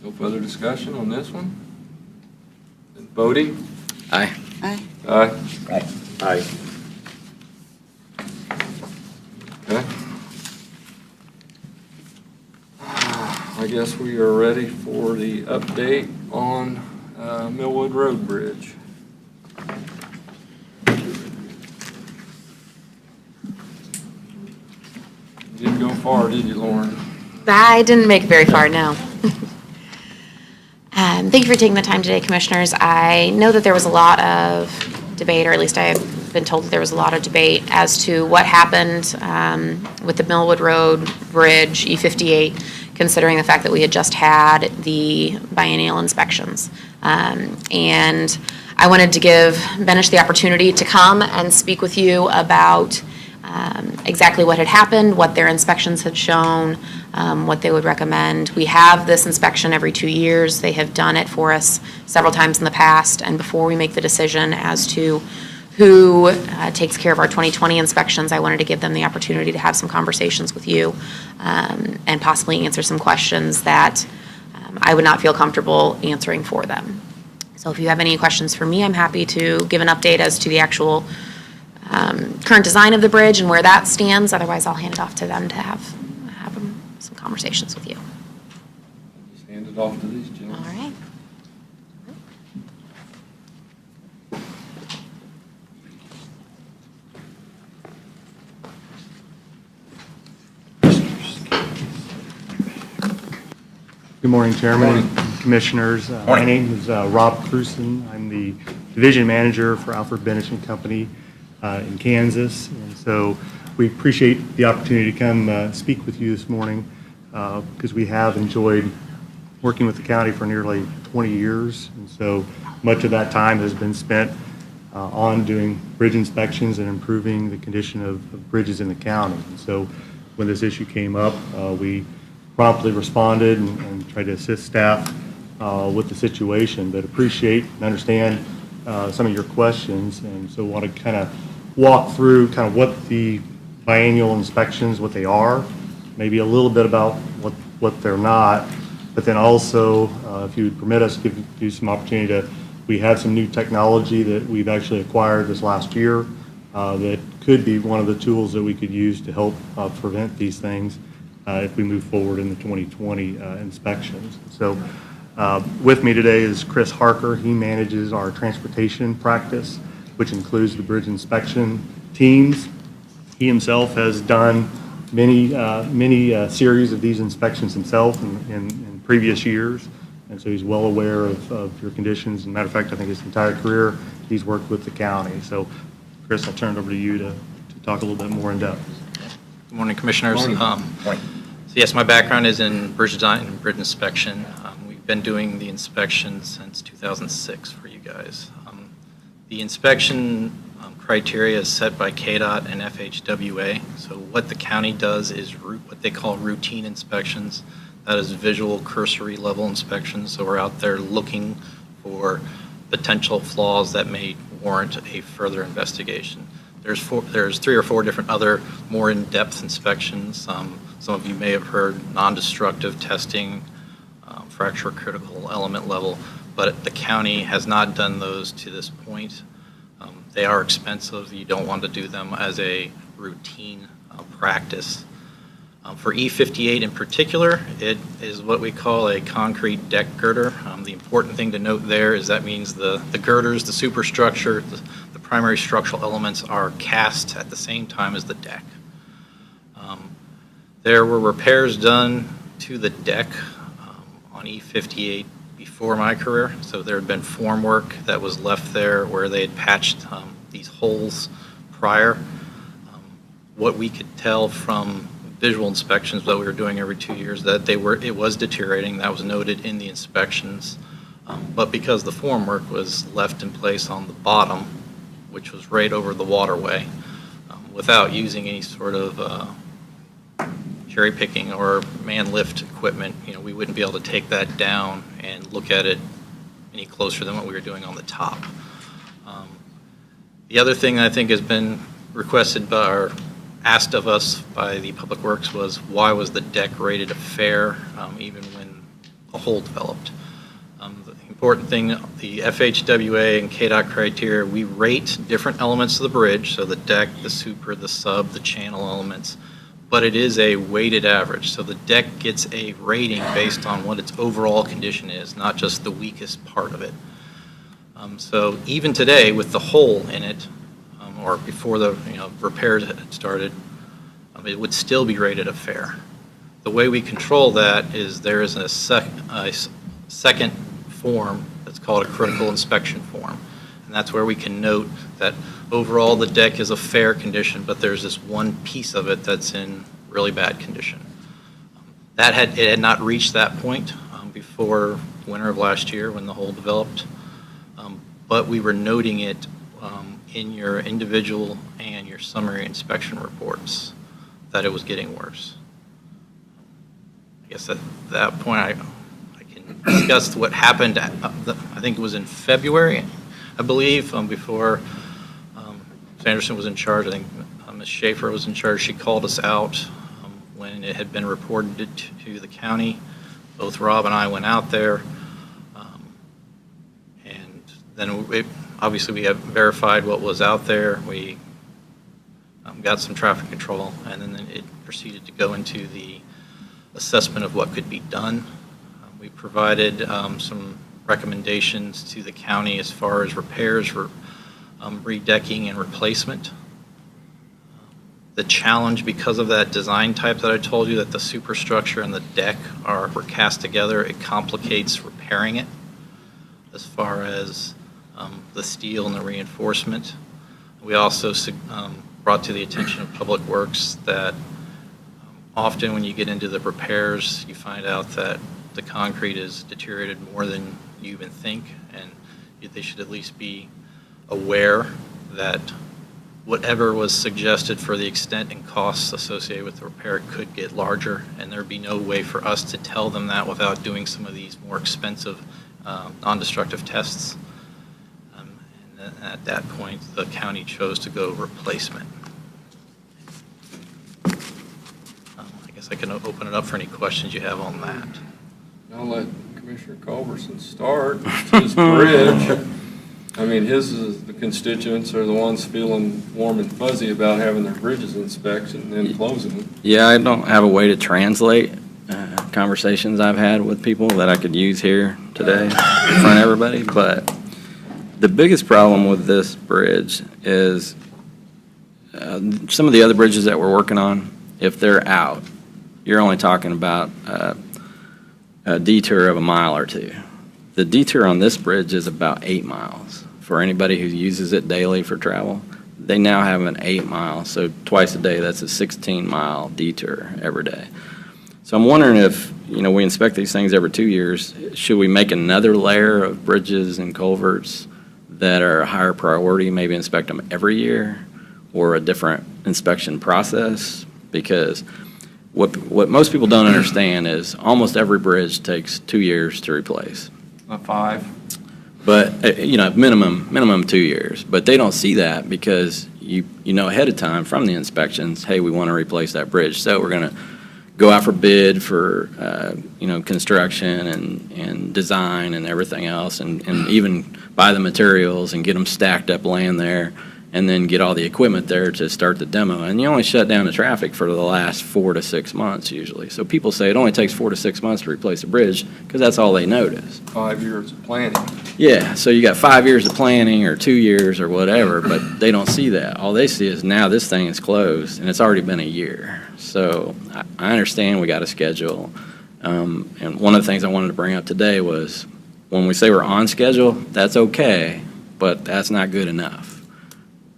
No further discussion on this one? And voting? Aye. Aye. Aye. Aye. Aye. Okay. I guess we are ready for the update on Millwood Road Bridge. You didn't go far, did you, Lauren? I didn't make it very far, no. Thank you for taking the time today, Commissioners. I know that there was a lot of debate, or at least I have been told that there was a lot of debate as to what happened with the Millwood Road Bridge E58, considering the fact that we had just had the biennial inspections. And I wanted to give Benish the opportunity to come and speak with you about exactly what had happened, what their inspections had shown, what they would recommend. We have this inspection every 2 years. They have done it for us several times in the past, and before we make the decision as to who takes care of our 2020 inspections, I wanted to give them the opportunity to have some conversations with you and possibly answer some questions that I would not feel comfortable answering for them. So if you have any questions for me, I'm happy to give an update as to the actual current design of the bridge and where that stands. Otherwise, I'll hand it off to them to have some conversations with you. Just hand it off to these All gentlemen. right. Good morning, Chairman Morning. and Commissioners. My name is Rob Cruson. I'm the Division Manager for Alfred Benish and Company in Kansas. And so we appreciate the opportunity to come speak with you this morning because we have enjoyed working with the county for nearly 20 years. And so much of that time has been spent on doing bridge inspections and improving the condition of bridges in the county. And so when this issue came up, we promptly responded and tried to assist staff with the situation, but appreciate and understand some of your questions, and so want to kind of walk through kind of what the biannual inspections, what they are, maybe a little bit about what they're not, but then also, if you would permit us, give you some opportunity to, we have some new technology that we've actually acquired this last year that could be one of the tools that we could use to help prevent these things if we move forward in the 2020 inspections. So with me today is Chris Harker. He manages our transportation practice, which includes the bridge inspection teams. He himself has done many series of these inspections himself in previous years, and so he's well aware of your conditions. As a matter of fact, I think his entire career he's worked with the county. So Chris, I'll turn it over to you to talk a little bit more in depth. Good morning, Commissioners. Morning. So yes, my background is in bridge design and bridge inspection. We've been doing the inspection since 2006 for you guys. The inspection criteria is set by KDOT and FHWA. So what the county does is what they call routine inspections. That is visual cursory level inspections. So we're out there looking for potential flaws that may warrant a further investigation. There's 3 or 4 different other more in-depth inspections. Some of you may have heard non-destructive testing, fracture critical element level, but the county has not done those to this point. They are expensive. You don't want to do them as a routine practice. For E58 in particular, it is what we call a concrete deck girder. The important thing to note there is that means the girders, the superstructure, the primary structural elements are cast at the same time as the deck. There were repairs done to the deck on E58 before my career. So there had been form work that was left there where they had patched these holes prior. What we could tell from visual inspections that we were doing every 2 years that it was deteriorating. That was noted in the inspections. But because the formwork was left in place on the bottom, which was right over the waterway, without using any sort of cherry picking or man lift equipment, we wouldn't be able to take that down and look at it any closer than what we were doing on the top. The other thing I think has been requested by or asked of us by the Public Works was why was the deck rated a fair even when a hole developed. The important thing, the FHWA and KDOT criteria, we rate different elements of the bridge, so the deck, the super, the sub, the channel elements, but it is a weighted average. So the deck gets a rating based on what its overall condition is, not just the weakest part of it. So even today with the hole in it, or before the repairs had started, it would still be rated a fair. The way we control that is there is a second form that's called a critical inspection form. And that's where we can note that overall the deck is a fair condition, but there's this one piece of it that's in really bad condition. It had not reached that point before winter of last year when the hole developed, but we were noting it in your individual and your summary inspection reports that it was getting worse. I guess at that point I can discuss what happened. I think it was in February, I believe, before Sanderson was in charge. I think Ms. Schaefer was in charge. She called us out when it had been reported to the county. Both Rob and I went out there, and then obviously we have verified what was out there. We got some traffic control, and then it proceeded to go into the assessment of what could be done. We provided some recommendations to the county as far as repairs for redecking and replacement. The challenge, because of that design type that I told you, that the superstructure and the deck were cast together, it complicates repairing it as far as the steel and the reinforcement. We also brought to the attention of Public Works that often when you get into the repairs, you find out that the concrete is deteriorated more than you even think, and they should at least be aware that whatever was suggested for the extent and costs associated with the repair could get larger, and there'd be no way for us to tell them that without doing some of these more expensive non-destructive tests. And at that point, the county chose to go replacement. I guess I can open it up for any questions you have on that. I'll let Commissioner Culberson start. It's his bridge. I mean, the constituents are the ones feeling warm and fuzzy about having their bridges inspected and then closing them. Yeah, I don't have a way to translate conversations I've had with people that I could use here today in front of everybody, but the biggest problem with this bridge is some of the other bridges that we're working on, if they're out, you're only talking about a detour of a mile or two. The detour on this bridge is about 8 miles. For anybody who uses it daily for travel, they now have an 8 mile, so twice a day, that's a 16-mile detour every day. So I'm wondering if, we inspect these things every 2 years, should we make another layer of bridges and culverts that are a higher priority, maybe inspect them every year, or a different inspection process? Because what most people don't understand is almost every bridge takes 2 years to replace. 5. But, minimum 2 years. But they don't see that because you know ahead of time from the inspections, hey, we want to replace that bridge. So we're going to go out for bid for, construction and design and everything else, and even buy the materials and get them stacked up laying there, and then get all the equipment there to start the demo. And you only shut down the traffic for the last 4 to 6 months usually. So people say it only takes 4 to 6 months to replace a bridge because that's all they notice. 5 years of planning. Yeah, so you got 5 years of planning or 2 years or whatever, but they don't see that. All they see is now this thing is closed and it's already been a year. So I understand we got a schedule. And one of the things I wanted to bring up today was when we say we're on schedule, that's okay, but that's not good enough.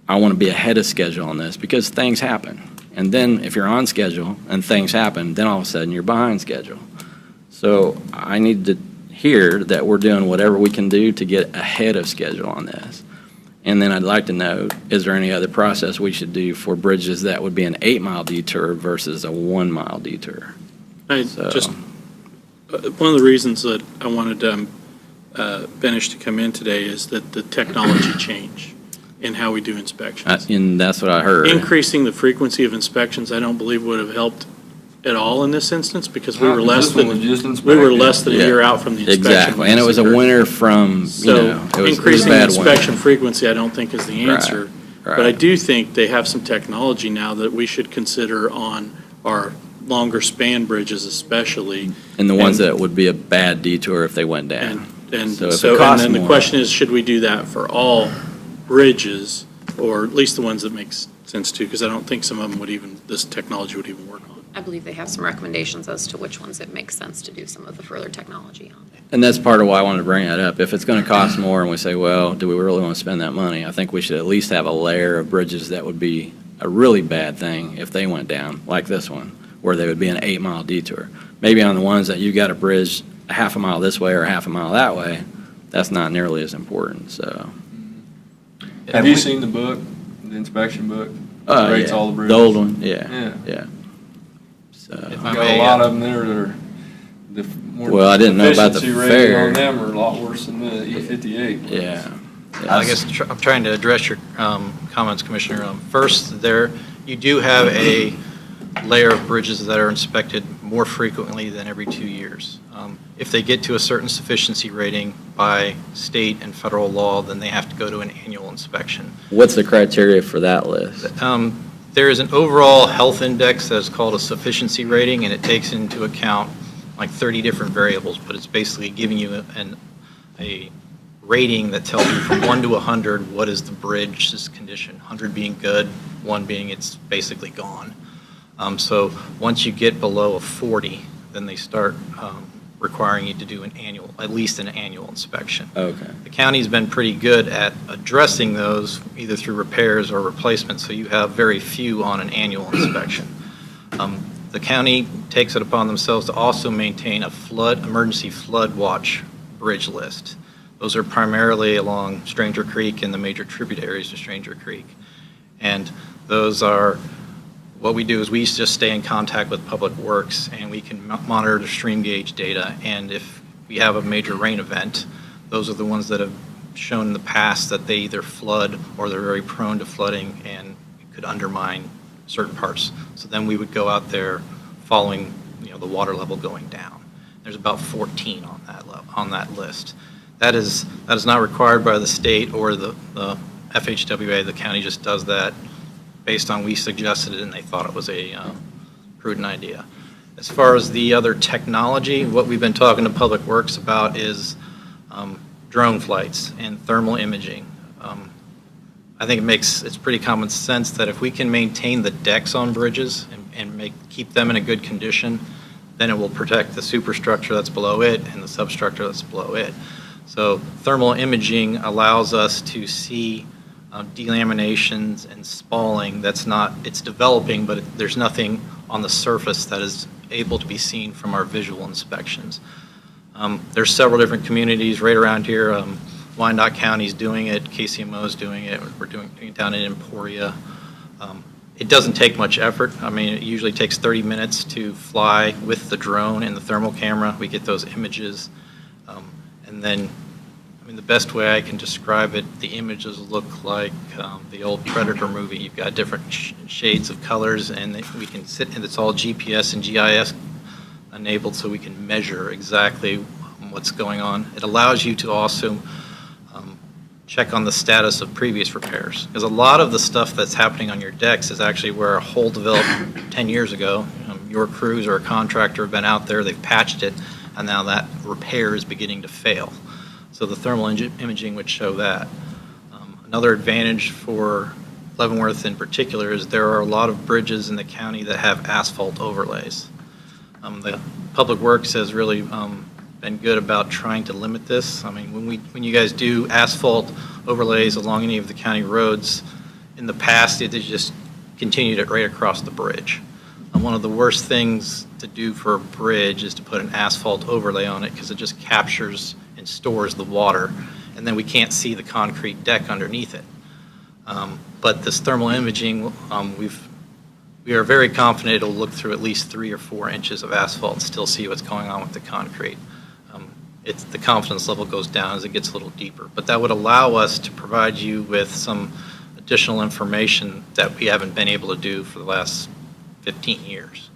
I want to be ahead of schedule on this because things happen. And then if you're on schedule and things happen, then all of a sudden you're behind schedule. So I need to hear that we're doing whatever we can do to get ahead of schedule on this. And then I'd like to know, is there any other process we should do for bridges that would be an 8-mile detour versus a 1-mile detour? One of the reasons that I wanted Benish to come in today is that the technology change in how we do inspections. And that's what I heard. Increasing the frequency of inspections, I don't believe would have helped at all in this instance, because we were less than a year out from the inspection. Exactly, and it was a winter from, So it was increasing a the bad inspection winter. frequency, I don't think is the answer. Right. But I do think they have some technology now that we should consider on our longer span bridges especially. And the ones that would be a bad detour if they went down. And So if it so, and costs then the more- question is, should we do that for all bridges, or at least the ones that make sense to, because I don't think some of them would even, this technology would even work on. I believe they have some recommendations as to which ones it makes sense to do some of the further technology on. And that's part of why I wanted to bring that up. If it's going to cost more and we say, well, do we really want to spend that money? I think we should at least have a layer of bridges that would be a really bad thing if they went down, like this one, where they would be an 8-mile detour. Maybe on the ones that you got a bridge a half a mile this way or a half a mile that way, that's not nearly as important, so. Have you seen the book, the inspection book? Rates Yeah. all the bridges? The old one, yeah. So. If Got I may, a lot of them there that are, the more Well, I didn't know about the efficiency rating fair. on them are a lot worse than the E58. Yeah. I guess I'm trying to address your comments, Commissioner. First, you do have a layer of bridges that are inspected more frequently than every 2 years. If they get to a certain sufficiency rating by state and federal law, then they have to go to an annual inspection. What's the criteria for that list? There is an overall health index that is called a sufficiency rating, and it takes into account like 30 different variables, but it's basically giving you a rating that tells you from 1 to 100 what is the bridge's condition, 100 being good, 1 being it's basically gone. So once you get below a 40, then they start requiring you to do at least an annual inspection. Okay. The county's been pretty good at addressing those either through repairs or replacements, so you have very few on an annual inspection. The county takes it upon themselves to also maintain a emergency flood watch bridge list. Those are primarily along Stranger Creek and the major tributaries to Stranger Creek. And those are, what we do is we just stay in contact with Public Works, and we can monitor the stream gauge data. And if we have a major rain event, those are the ones that have shown in the past that they either flood or they're very prone to flooding and could undermine certain parts. So then we would go out there following, the water level going down. There's about 14 on that on that list. That is not required by the state or the FHWA. The county just does that based on we suggested it and they thought it was a prudent idea. As far as the other technology, what we've been talking to Public Works about is drone flights and thermal imaging. I think it's pretty common sense that if we can maintain the decks on bridges and keep them in a good condition, then it will protect the superstructure that's below it and the substructure that's below it. So thermal imaging allows us to see delaminations and spalling it's developing, but there's nothing on the surface that is able to be seen from our visual inspections. There's several different communities right around here. Wyandotte County's doing it, KCMO's doing it, we're doing it down in Emporia. It doesn't take much effort. I mean, it usually takes 30 minutes to fly with the drone and the thermal camera. We get those images. And then, the best way I can describe it, the images look like the old Predator movie. You've got different shades of colors, and we can sit, and it's all GPS and GIS enabled, so we can measure exactly what's going on. It allows you to also check on the status of previous repairs, because a lot of the stuff that's happening on your decks is actually where a hole developed 10 years ago. Your crews or a contractor have been out there, they've patched it, and now that repair is beginning to fail. So the thermal imaging would show that. Another advantage for Leavenworth in particular is there are a lot of bridges in the county that have asphalt overlays. The Public Works has really been good about trying to limit this. I mean, when you guys do asphalt overlays along any of the county roads, in the past, they just continued it right across the bridge. And one of the worst things to do for a bridge is to put an asphalt overlay on it because it just captures and stores the water, and then we can't see the concrete deck underneath it. But this thermal imaging, we are very confident it'll look through at least 3 or 4 inches of asphalt and still see what's going on with the concrete. The confidence level goes down as it gets a little deeper. But that would allow us to provide you with some additional information that we haven't been able to do for the last 15 years.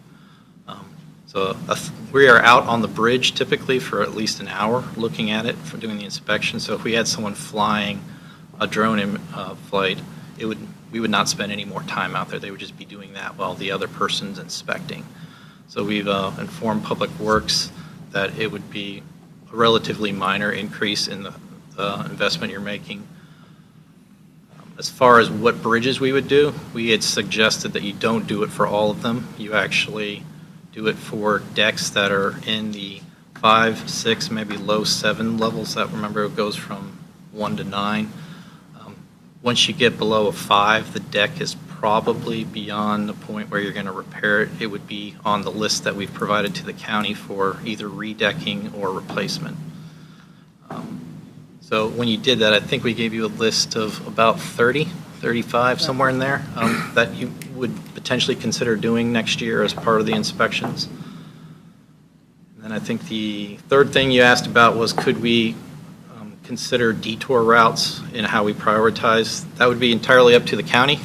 We are out on the bridge typically for at least an hour looking at it for doing the inspection. So if we had someone flying a drone flight, we would not spend any more time out there. They would just be doing that while the other person's inspecting. So we've informed Public Works that it would be a relatively minor increase in the investment you're making. As far as what bridges we would do, we had suggested that you don't do it for all of them. You actually do it for decks that are in the 5, 6, maybe low 7 levels. That, remember, it goes from 1 to 9. Once you get below a 5, the deck is probably beyond the point where you're going to repair it. It would be on the list that we've provided to the county for either redecking or replacement. So when you did that, I think we gave you a list of about 30, 35, somewhere in there, that you would potentially consider doing next year as part of the inspections. And then I think the third thing you asked about was, could we consider detour routes in how we prioritize? That would be entirely up to the county.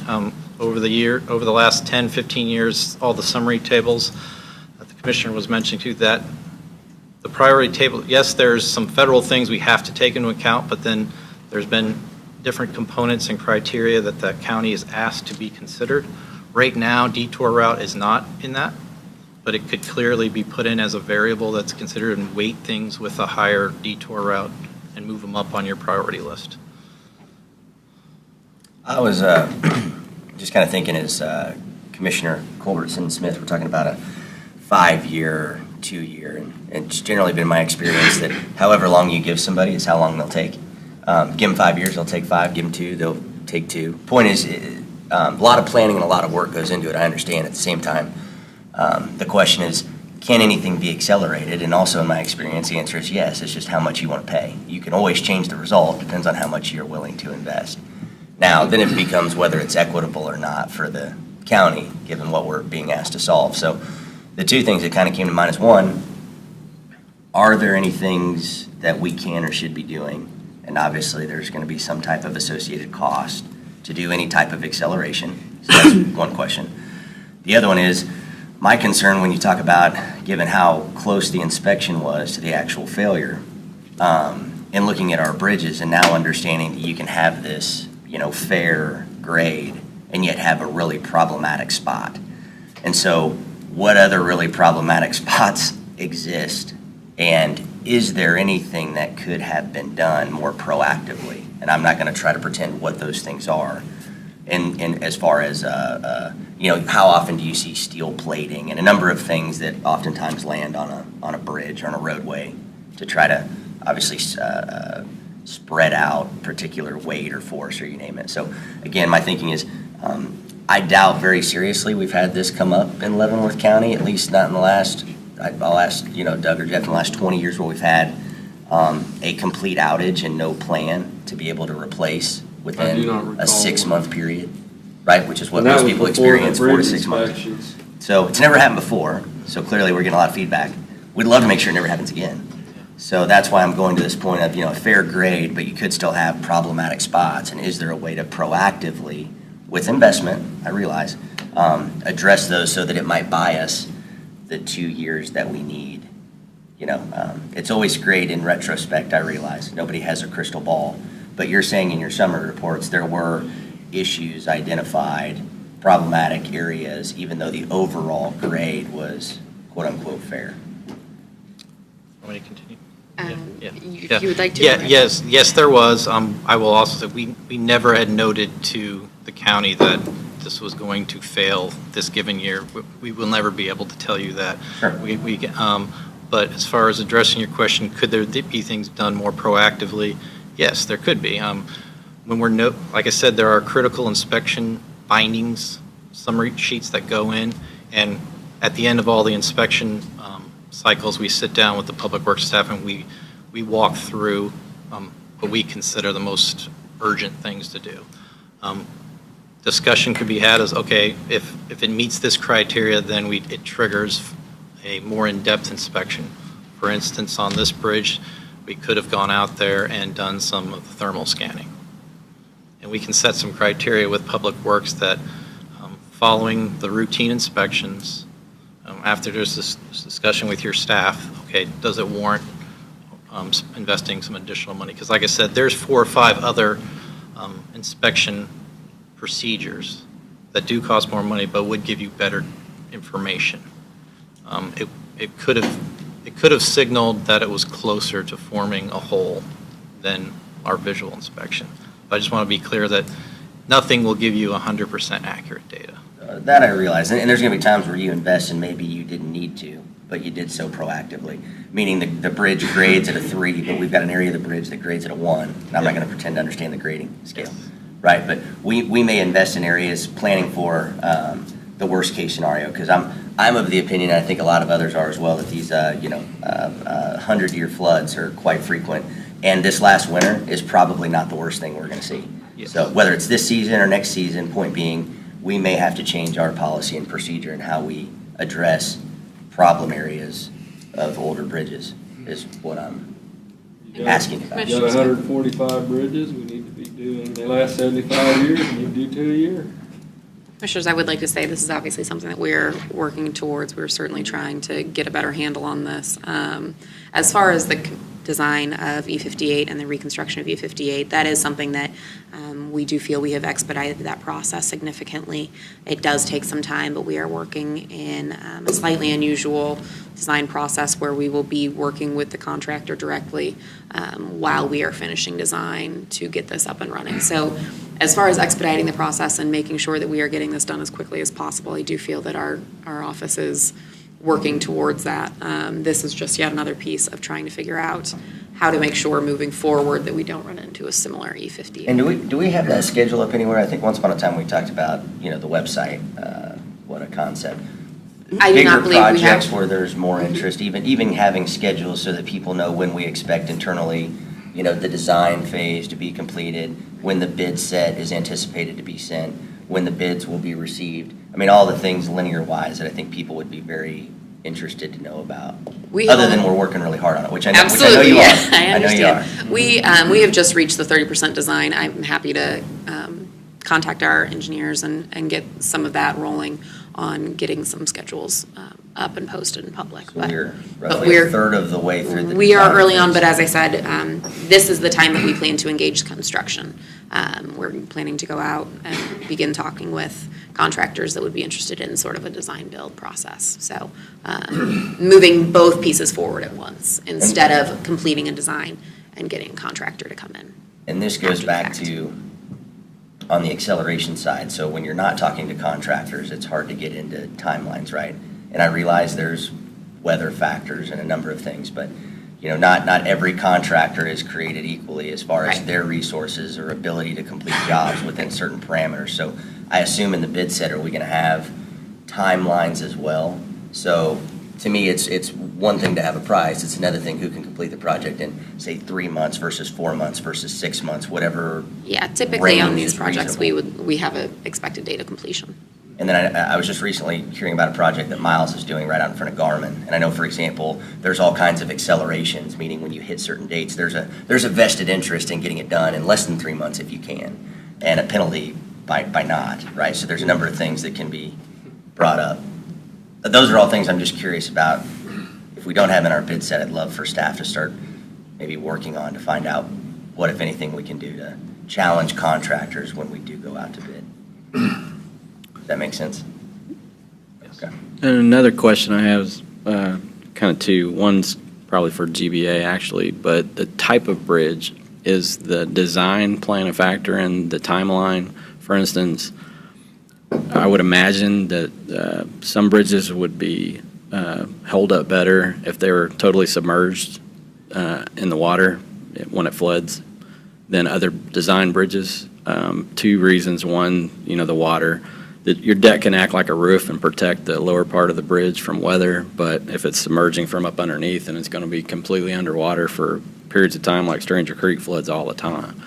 Over the last 10, 15 years, all the summary tables that the commissioner was mentioning too, that the priority table, yes, there's some federal things we have to take into account, but then there's been different components and criteria that the county is asked to be considered. Right now, detour route is not in that, but it could clearly be put in as a variable that's considered and weight things with a higher detour route and move them up on your priority list. I was just kind of thinking as Commissioner Culbertson Smith, we're talking about a 5-year, 2-year, and it's generally been my experience that however long you give somebody is how long they'll take. Give them 5 years, they'll take 5. Give them 2, they'll take 2. Point is, a lot of planning and a lot of work goes into it, I understand. At the same time, the question is, can anything be accelerated? And also in my experience, the answer is yes. It's just how much you want to pay. You can always change the result. Depends on how much you're willing to invest. Now, then it becomes whether it's equitable or not for the county, given what we're being asked to solve. So the two things that kind of came to mind is, one, are there any things that we can or should be doing? And obviously there's going to be some type of associated cost to do any type of acceleration. So that's one question. The other one is, my concern when you talk about, given how close the inspection was to the actual failure, and looking at our bridges and now understanding that you can have this, fair grade and yet have a really problematic spot. And so what other really problematic spots exist? And is there anything that could have been done more proactively? And I'm not going to try to pretend what those things are. And as far as, how often do you see steel plating and a number of things that oftentimes land on a bridge or on a roadway to try to obviously spread out particular weight or force or you name it. So again, my thinking is, I doubt very seriously we've had this come up in Leavenworth County, at least not in the last, I'll ask, Doug or Jeff, in the last 20 years where we've had a complete outage and no plan to be able to replace within a 6-month period, right? Which is what most people experience, 4 to 6 months. So it's never happened before, so clearly we're getting a lot of feedback. We'd love to make sure it never happens again. So that's why I'm going to this point of, a fair grade, but you could still have problematic spots. And is there a way to proactively, with investment, I realize, address those so that it might buy us the 2 years that we need? It's always great in retrospect, I realize. Nobody has a crystal ball. But you're saying in your summary reports there were issues identified, problematic areas, even though the overall grade was quote-unquote fair. Want me to continue? If you would like to. Yes, there was. I will also say we never had noted to the county that this was going to fail this given year. We will never be able to tell you that. Sure. But as far as addressing your question, could there be things done more proactively? Yes, there could be. When we're like I said, there are critical inspection findings, summary sheets that go in, and at the end of all the inspection cycles, we sit down with the public works staff and we walk through what we consider the most urgent things to do. Discussion could be had as, okay, if it meets this criteria, then it triggers a more in-depth inspection. For instance, on this bridge, we could have gone out there and done some of the thermal scanning. And we can set some criteria with Public Works that following the routine inspections, after there's this discussion with your staff, okay, does it warrant investing some additional money? Because like I said, there's 4 or 5 other inspection procedures that do cost more money but would give you better information. It could have signaled that it was closer to forming a hole than our visual inspection. But I just want to be clear that nothing will give you 100% accurate data. That I realize, and there's going to be times where you invest and maybe you didn't need to, but you did so proactively. Meaning the bridge grades at a 3, but we've got an area of the bridge that grades at a 1. And I'm not going to pretend to understand the grading scale, right? But we may invest in areas planning for the worst case scenario, because I'm of the opinion, and I think a lot of others are as well, that these 100-year floods are quite frequent, and this last winter is probably not the worst thing we're going to see. Yes. So whether it's this season or next season, point being, we may have to change our policy and procedure and how we address problem areas of older bridges, is what I'm asking about. We got 145 bridges we need to be doing. They last 75 years, we need to do 2 a year. Commissioners, I would like to say this is obviously something that we're working towards. We're certainly trying to get a better handle on this. As far as the design of E58 and the reconstruction of E58, that is something that we do feel we have expedited that process significantly. It does take some time, but we are working in a slightly unusual design process where we will be working with the contractor directly while we are finishing design to get this up and running. So as far as expediting the process and making sure that we are getting this done as quickly as possible, I do feel that our office is working towards that. This is just yet another piece of trying to figure out how to make sure moving forward that we don't run into a similar E50. And do we have that schedule up anywhere? I think once upon a time we talked about, the website, what a concept. I do not believe we have. Bigger projects where there's more interest, even having schedules so that people know when we expect internally, the design phase to be completed, when the bid set is anticipated to be sent, when the bids will be received. I mean, all the things linear-wise that I think people would be very interested to know about. Other than we're working really hard on it, which I know you are. I understand. know you are. We have just reached the 30% design. I'm happy to contact our engineers and get some of that rolling on getting some schedules up and posted in public. So we're roughly a third of the way through the We are design early on, phase. but as I said, this is the time that we plan to engage construction. We're planning to go out and begin talking with contractors that would be interested in sort of a design build process. So moving both pieces forward at once instead of completing a design and getting a contractor to come in. And this goes back to on the acceleration side. So when you're not talking to contractors, it's hard to get into timelines, right? And I realize there's weather factors and a number of things, but not every contractor is created equally as far as their resources or ability to complete jobs within certain parameters. So I assume in the bid set, are we going to have timelines as well? So to me, it's one thing to have a price. It's another thing who can complete the project in, say, 3 months versus 4 months versus 6 months, whatever. Yeah, typically on range these is projects, reasonable. we have an expected date of completion. And then I was just recently hearing about a project that Miles is doing right out in front of Garmin. And I know, for example, there's all kinds of accelerations, meaning when you hit certain dates, there's a vested interest in getting it done in less than 3 months if you can, and a penalty by not, right? So there's a number of things that can be brought up. Those are all things I'm just curious about. If we don't have in our bid set, I'd love for staff to start maybe working on to find out what, if anything, we can do to challenge contractors when we do go out to bid. Does that make sense? Yes. Okay. And another question I have is kind of two. One's probably for GBA actually, but the type of bridge, is the design playing a factor in the timeline? For instance, I would imagine that some bridges would be hold up better if they were totally submerged in the water when it floods than other design bridges. Two reasons. One, the water. Your deck can act like a roof and protect the lower part of the bridge from weather, but if it's submerging from up underneath, then it's going to be completely underwater for periods of time, like Stranger Creek floods all the time.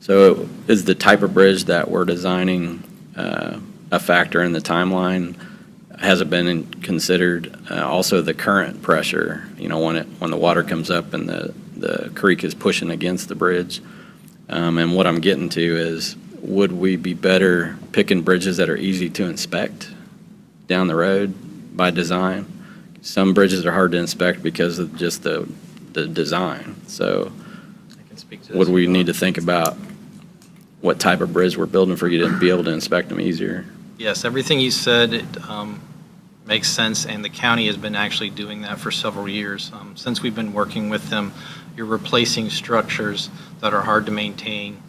So is the type of bridge that we're designing a factor in the timeline? Has it been considered? Also the current pressure, when the water comes up and the creek is pushing against the bridge. And what I'm getting to is, would we be better picking bridges that are easy to inspect down the road by design? Some bridges are hard to inspect because of just the design. So I can speak to this would we as well. need to think about what type of bridge we're building for you to be able to inspect them easier? Yes, everything you said makes sense, and the county has been actually doing that for several years. Since we've been working with them, you're replacing structures that are hard to maintain,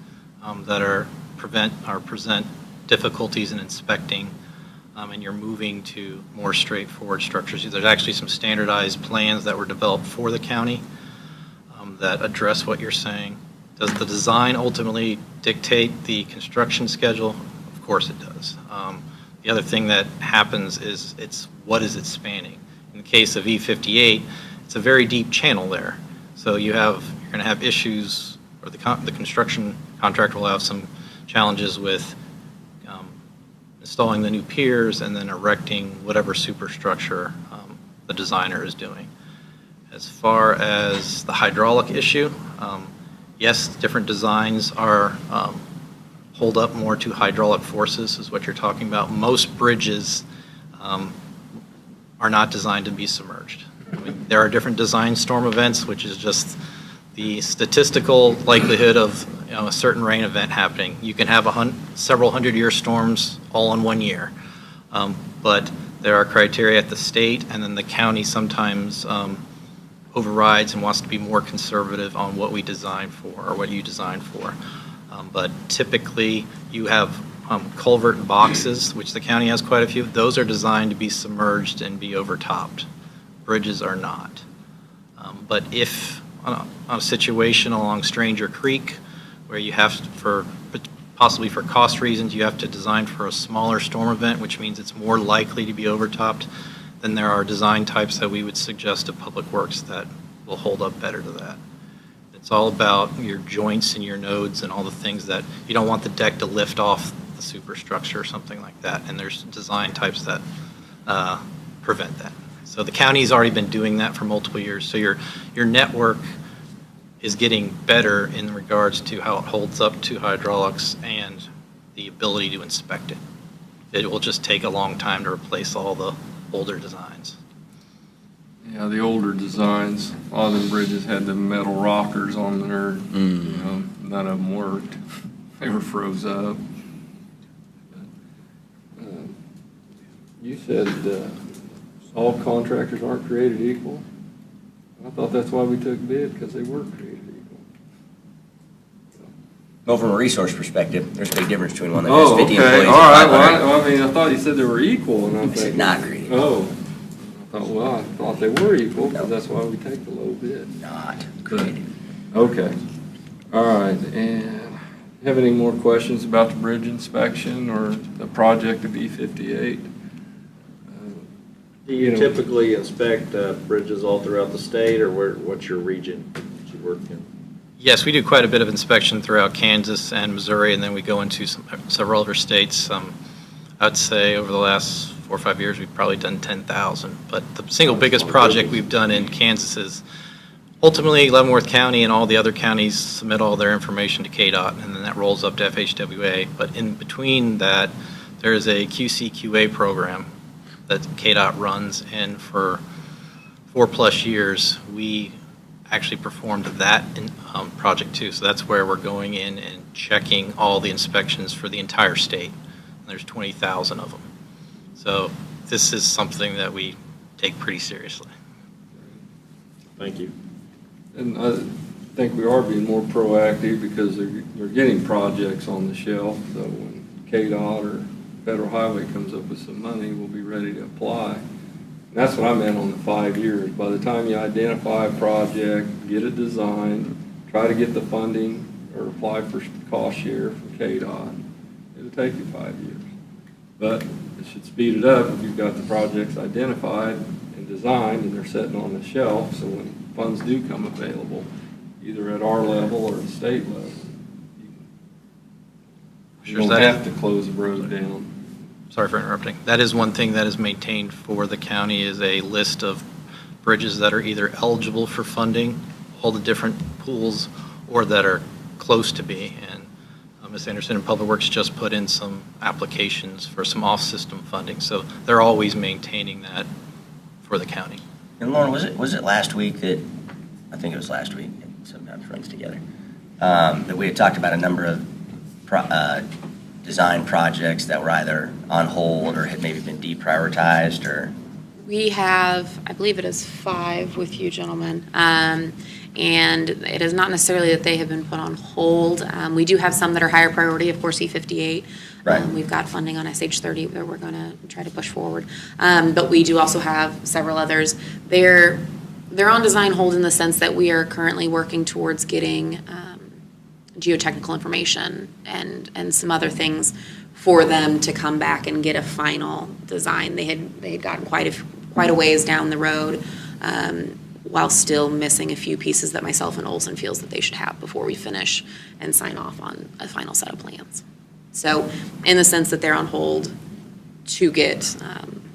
that present difficulties in inspecting, and you're moving to more straightforward structures. There's actually some standardized plans that were developed for the county that address what you're saying. Does the design ultimately dictate the construction schedule? Of course it does. The other thing that happens is what is it spanning? In the case of E58, it's a very deep channel there. So you're going to have issues, or the construction contractor will have some challenges with installing the new piers and then erecting whatever superstructure the designer is doing. As far as the hydraulic issue, yes, different designs are hold up more to hydraulic forces, is what you're talking about. Most bridges are not designed to be submerged. I mean, there are different design storm events, which is just the statistical likelihood of a certain rain event happening. You can have several hundred-year storms all in 1 year, but there are criteria at the state, and then the county sometimes overrides and wants to be more conservative on what we design for, or what you design for. But typically, you have culvert boxes, which the county has quite a few. Those are designed to be submerged and be overtopped. Bridges are not. But if on a situation along Stranger Creek, where you have to, possibly for cost reasons, you have to design for a smaller storm event, which means it's more likely to be overtopped, then there are design types that we would suggest to Public Works that will hold up better to that. It's all about your joints and your nodes and all the things that you don't want the deck to lift off the superstructure or something like that. And there's design types that prevent that. So the county's already been doing that for multiple years. So your network is getting better in regards to how it holds up to hydraulics and the ability to inspect it. It will just take a long time to replace all the older designs. Yeah, the older designs, a lot of them bridges had the metal rockers on there. None of them worked. They were froze up. You said all contractors aren't created equal? I thought that's why we took bid, because they were created equal. Well, from a resource perspective, there's a big difference between one that Oh, has 50 okay, employees all right. and 500. Well, I mean, I thought you said they were equal, and I'm I said thinking. not created. Oh. I thought they were equal, because Nope. that's why we take the low bid. Not created. Okay. All right, and you have any more questions about the bridge inspection or the project of E58? Do you typically inspect bridges all throughout the state, or what's your region that you work in? Yes, we do quite a bit of inspection throughout Kansas and Missouri, and then we go into several other states. I would say over the last 4 or 5 years, we've probably done 10,000. But the single biggest project we've done in Kansas is ultimately Leavenworth County and all the other counties submit all their information to KDOT, and then that rolls up to FHWA. But in between that, there is a QC/QA program that KDOT runs, and for 4+ years, we actually performed that project too. So that's where we're going in and checking all the inspections for the entire state. And there's 20,000 of them. So this is something that we take pretty seriously. Thank you. And I think we are being more proactive, because they're getting projects on the shelf. So when KDOT or Federal Highway comes up with some money, we'll be ready to apply. And that's what I meant on the 5 years. By the time you identify a project, get it designed, try to get the funding or apply for cost share from KAAZ, it'll take you 5 years. But it should speed it up if you've got the projects identified and designed and they're sitting on the shelf, so when funds do come available, either at our level or the state level, you don't have to close the road down. Sorry for interrupting. That is one thing that is maintained for the county, is a list of bridges that are either eligible for funding, all the different pools, or that are close to be. And Ms. Anderson in Public Works just put in some applications for some off-system funding. So they're always maintaining that for the county. And Lauren, was it last week that, I think it was last week, it sometimes runs together, that we had talked about a number of design projects that were either on hold or had maybe been deprioritized, or? We have, I believe it is 5 with you gentlemen. And it is not necessarily that they have been put on hold. We do have some that are higher priority, of course, E58. Right. We've got funding on SH30 that we're going to try to push forward. But we do also have several others. They're on design hold in the sense that we are currently working towards getting geotechnical information and some other things for them to come back and get a final design. They had gotten quite a ways down the road, while still missing a few pieces that myself and Olson feels that they should have before we finish and sign off on a final set of plans. So in the sense that they're on hold to get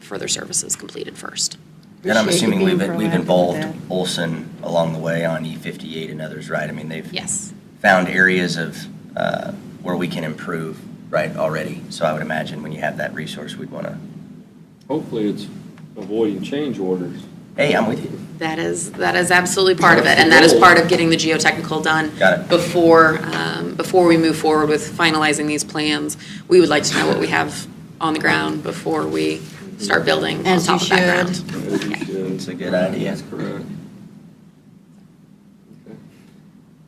further services completed first. And I'm assuming we've Appreciate involved that. Olson along the way on E58 and others, right? I mean, they've Yes. found areas of where we can improve, right, already. So I would imagine when you have that resource, we'd want to. Hopefully it's avoiding change orders. Hey, I'm with you. That is absolutely part of it, and that is part of getting the geotechnical done. Got it. Before we move forward with finalizing these plans. We would like to know what we have on the ground before we start building on As top you of that ground. As you should. It's a good idea. That's correct. Okay.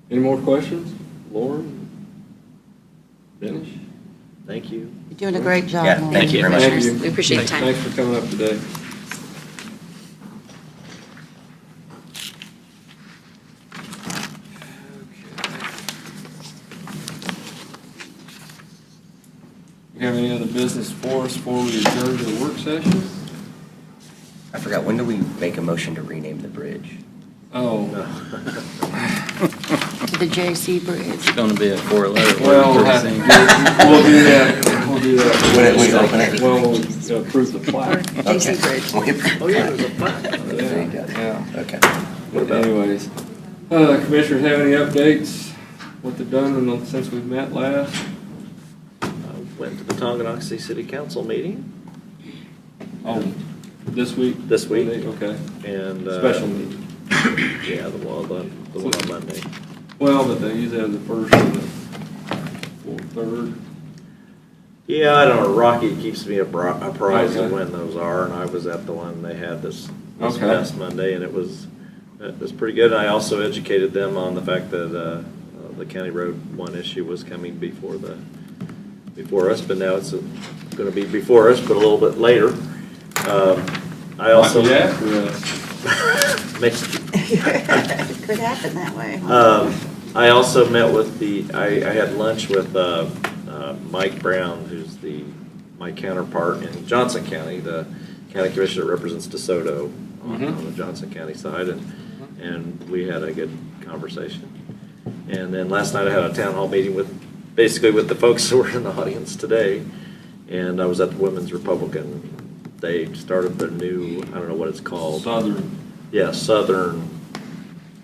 Any more questions? Lauren? Finish? Thank you. You're doing a great job, Yeah, Lauren. thank you very much. Thank you. We appreciate your time. Thanks for coming up today. You have any other business for us before we adjourn to the work session? I forgot, when do we make a motion to rename the bridge? Oh, To the JC Bridge. It's going to be a 4-letter well, word we'll have pretty to soon. we'll do that. We'll do that. When we open it? Well, we'll approve the plaque. JC Bridge. Oh, yeah, there's a plaque. Yeah. Okay. But anyways, commissioners have any updates? What they've done since we've met last? Went to the Tonganoxie City Council meeting. Oh, this week? This week. Okay. And Special meeting. yeah, the one on Monday. Well, but they usually have the first and the third. Yeah, I don't know. Rocky keeps me apprised of Okay. when those are, and I was at the one they had this Okay. past Monday, and it was pretty good. I also educated them on the fact that the County Road 1 issue was coming before us, but now it's going to be before us, but a little bit later. I also Might be after us. It could happen that way. I also met with I had lunch with Mike Brown, who's my counterpart in Johnson County, the county commissioner that represents DeSoto on the Johnson County side, and we had a good conversation. And then last night I had a town hall meeting with the folks who were in the audience today, and I was at the Women's Republican. They started the new, I don't know what it's called. Southern. Yeah, Southern,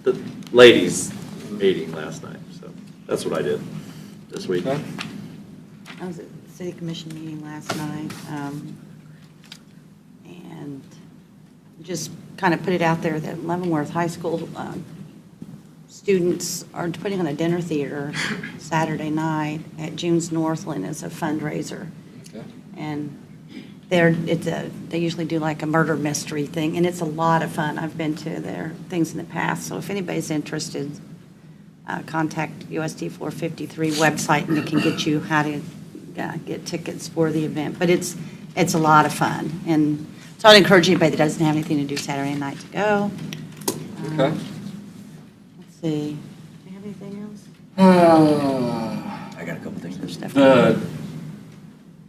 the ladies meeting last night, so that's what I did this week. Okay. I was at the city commission meeting last night, and just kind of put it out there that Leavenworth High School students are putting on a dinner theater Saturday night at June's Northland as a fundraiser. Okay. And they usually do like a murder mystery thing, and it's a lot of fun. I've been to their things in the past, so if anybody's interested, contact USD 453 website, and it can get you how to get tickets for the event. But it's a lot of fun, and So I'd encourage anybody that doesn't have anything to do Saturday night to go. Okay. Let's see, do you have anything else? I got a couple things. The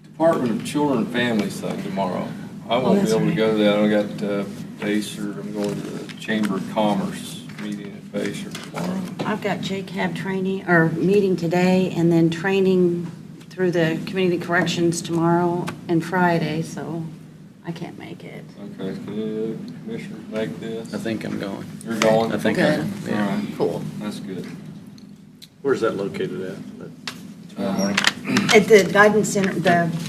Department of Children and Families thing tomorrow. I won't be that's able to right. go to that. I got Baser, I'm going to the Chamber of Commerce meeting at Baser tomorrow. I've got JCAB training, or meeting today, and then training through the community corrections tomorrow and Friday, so I can't make it. Okay, can commissioners make this? I think I'm going. You're going? I think Good. I am. All Yeah. right, Cool. that's good. Where's that located at? Tomorrow morning? At the guidance center,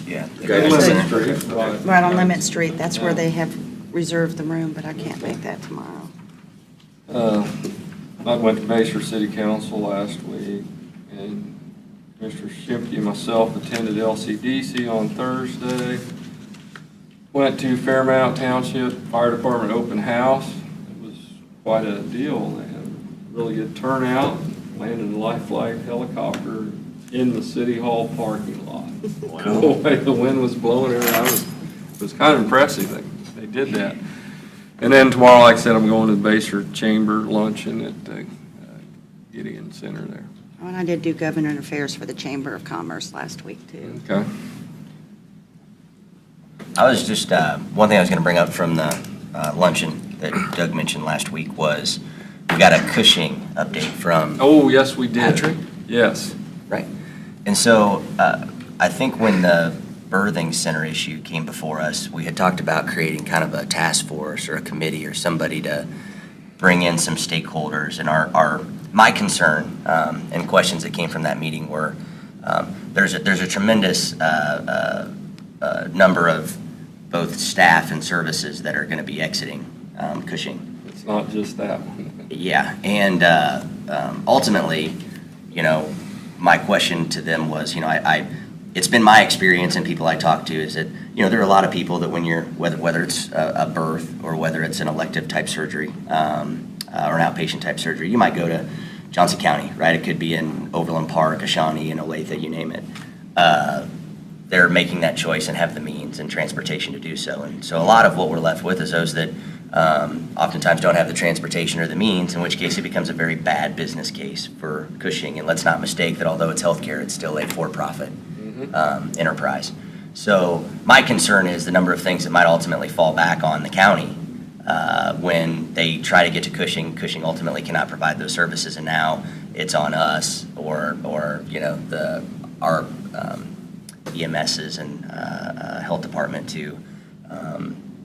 Yeah. Lemon Street, right. right on Lemon Street, that's where they have reserved the room, but I can't make that tomorrow. I went to Baser City Council last week, and Mr. SCHIMKE and myself attended LCDC on Thursday. Went to Fairmount Township Fire Department open house. It was quite a deal. They had a really good turnout, landed a life flight helicopter in the City Hall parking lot. Wow. The way the wind was blowing around, it was kind of impressive that they did that. And then tomorrow, like I said, I'm going to the Baser Chamber luncheon at the Gideon Center there. Oh, and I did do government affairs for the Chamber of Commerce last week, too. Okay. I was just, one thing I was going to bring up from the luncheon that Doug mentioned last week was we got a Cushing update from. Oh, yes, we did. Patrick? Yes. Right. And so I think when the birthing center issue came before us, we had talked about creating kind of a task force or a committee or somebody to bring in some stakeholders. And my concern and questions that came from that meeting were there's a tremendous number of both staff and services that are going to be exiting Cushing. It's not just that one. Yeah, and ultimately, my question to them was, it's been my experience and people I talk to is that, there are a lot of people that when you're, whether it's a birth or whether it's an elective type surgery or an outpatient type surgery, you might go to Johnson County, right? It could be in Overland Park, Shawnee, Olathe, you name it. They're making that choice and have the means and transportation to do so. And so a lot of what we're left with is those that oftentimes don't have the transportation or the means, in which case it becomes a very bad business case for Cushing. And let's not mistake that although it's healthcare, it's still a for-profit enterprise. So my concern is the number of things that might ultimately fall back on the county when they try to get to Cushing. Cushing ultimately cannot provide those services, and now it's on us or our EMSs and health department to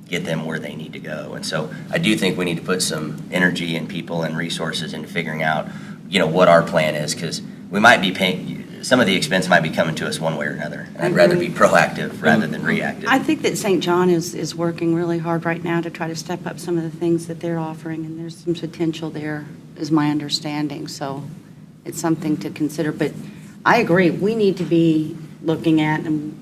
get them where they need to go. And so I do think we need to put some energy and people and resources into figuring out, what our plan is, because we might be paying, some of the expense might be coming to us one way or another. And I'd rather be proactive rather than reactive. I think that St. John is working really hard right now to try to step up some of the things that they're offering, and there's some potential there, is my understanding. So it's something to consider. But I agree, we need to be looking at and.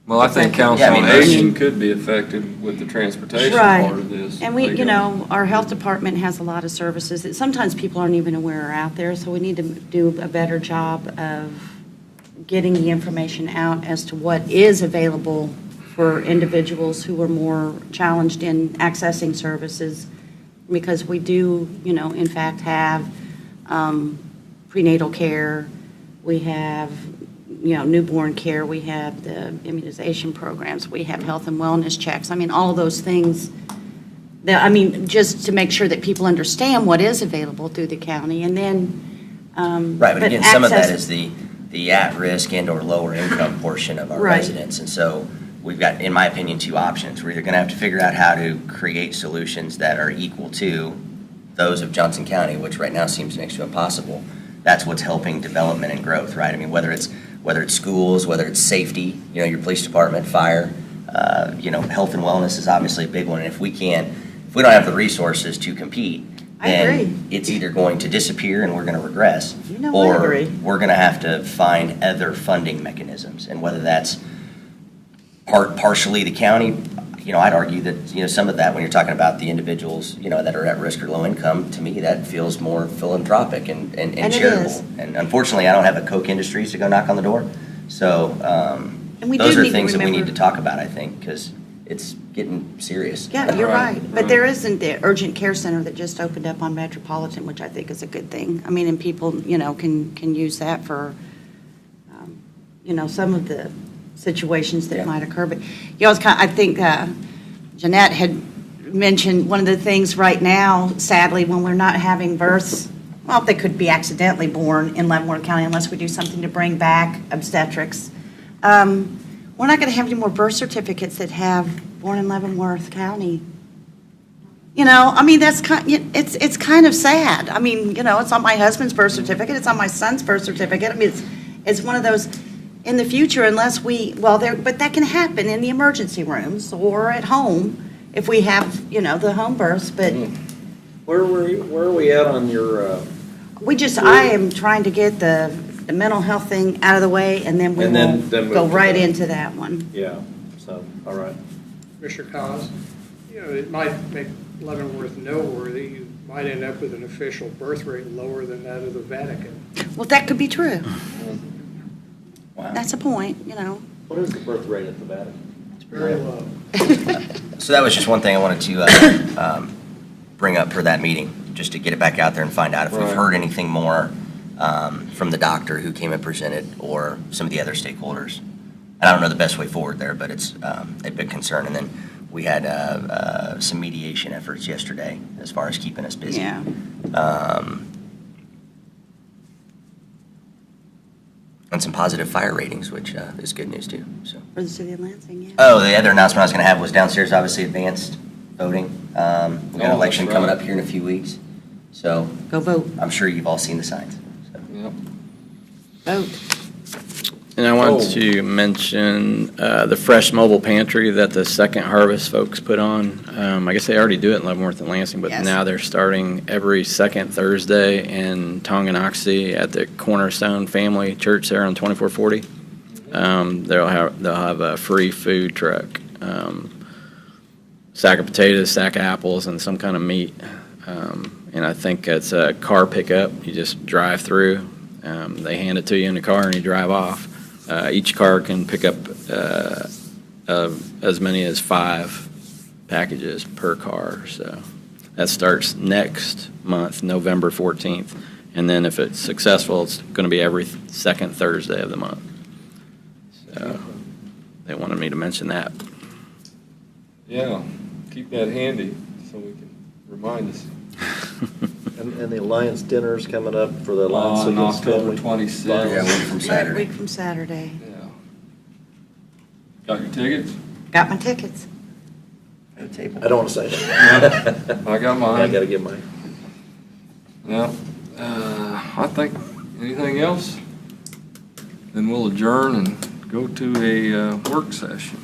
Well, I think Council Yeah, I mean, on Aging could be affected with the transportation Right. part of this. And we, our health department has a lot of services that sometimes people aren't even aware are out there, so we need to do a better job of getting the information out as to what is available for individuals who are more challenged in accessing services, because we do, in fact have prenatal care, we have newborn care, we have the immunization programs, we have health and wellness checks. I mean, all of those things, just to make sure that people understand what is available through the county, and then. Right, but again, some of that access- is the at-risk and or lower income portion of our Right. residents. And so we've got, in my opinion, two options. We're either going to have to figure out how to create solutions that are equal to those of Johnson County, which right now seems next to impossible. That's what's helping development and growth, right? I mean, whether it's schools, whether it's safety, your police department, fire, health and wellness is obviously a big one. And if we don't have the resources to compete, I then agree. it's either going to disappear and we're going to regress, I or agree. we're going to have to find other funding mechanisms. And whether that's partially the county, I'd argue that, some of that, when you're talking about the individuals, that are at risk or low income, to me, that feels more philanthropic and it charitable. is. And unfortunately, I don't have a Coke Industries to go knock on the door. So And we those do are need to things that we need remember- to talk about, I think, because it's getting serious. Yeah, you're Right, right. But right. there isn't the urgent care center that just opened up on Metropolitan, which I think is a good thing. I mean, and people, can use that for, some of the situations that Yeah. might occur. But, I think Jeanette had mentioned one of the things right now, sadly, when we're not having births, well, they could be accidentally born in Leavenworth County unless we do something to bring back obstetrics. We're not going to have any more birth certificates that have born in Leavenworth County. That's it's kind of sad. It's on my husband's birth certificate, it's on my son's birth certificate. It's one of those, in the future, unless but that can happen in the emergency rooms or at home if we have, the home births, but Where are we at on your, I am trying to get the mental health thing out of the way, and then we And will then move go to right that. into that one. yeah, so, all right. Commissioner KAAZ, it might make Leavenworth noteworthy. You might end up with an official birth rate lower than that of the Vatican. Well, that could be true. Wow. That's a point, What is the birth rate at the Vatican? Very low. So that was just one thing I wanted to bring up for that meeting, just to get it back out there and find out if we've Right. heard anything more from the doctor who came and presented or some of the other stakeholders. And I don't know the best way forward there, but it's a big concern. And then we had some mediation efforts yesterday as far as keeping us busy. Yeah. And some positive fire ratings, which is good news too. So. For the city of Lansing, yeah. Oh, the other announcement I was going to have was downstairs, obviously advanced voting. We got an Oh, election that's coming right. up here in a few weeks. So Go vote. I'm sure you've all seen the signs. So. Yep. Vote. And I wanted to mention the fresh mobile pantry that the Second Harvest folks put on. I guess they already do it in Leavenworth and Lansing, but Yes. now they're starting every second Thursday in Tonganoxie at the Cornerstone Family Church there on 2440. They'll have a free food truck, sack of potatoes, sack of apples, and some kind of meat. And I think it's a car pickup. You just drive through. They hand it to you in the car and you drive off. Each car can pick up as many as 5 packages per car. So that starts next month, November 14th. And then if it's successful, it's going to be every second Thursday of the month. So they wanted me to mention that. Yeah, keep that handy so we can remind us. And the Alliance dinner is coming up for the Alliance On Against October Family 26th. Yeah, week from Saturday. Week from Saturday. Yeah. Got your tickets? Got my tickets. At the table. I don't want to say that. I got mine. I got to get mine. Yeah, I think, anything else? Then we'll adjourn and go to a work session.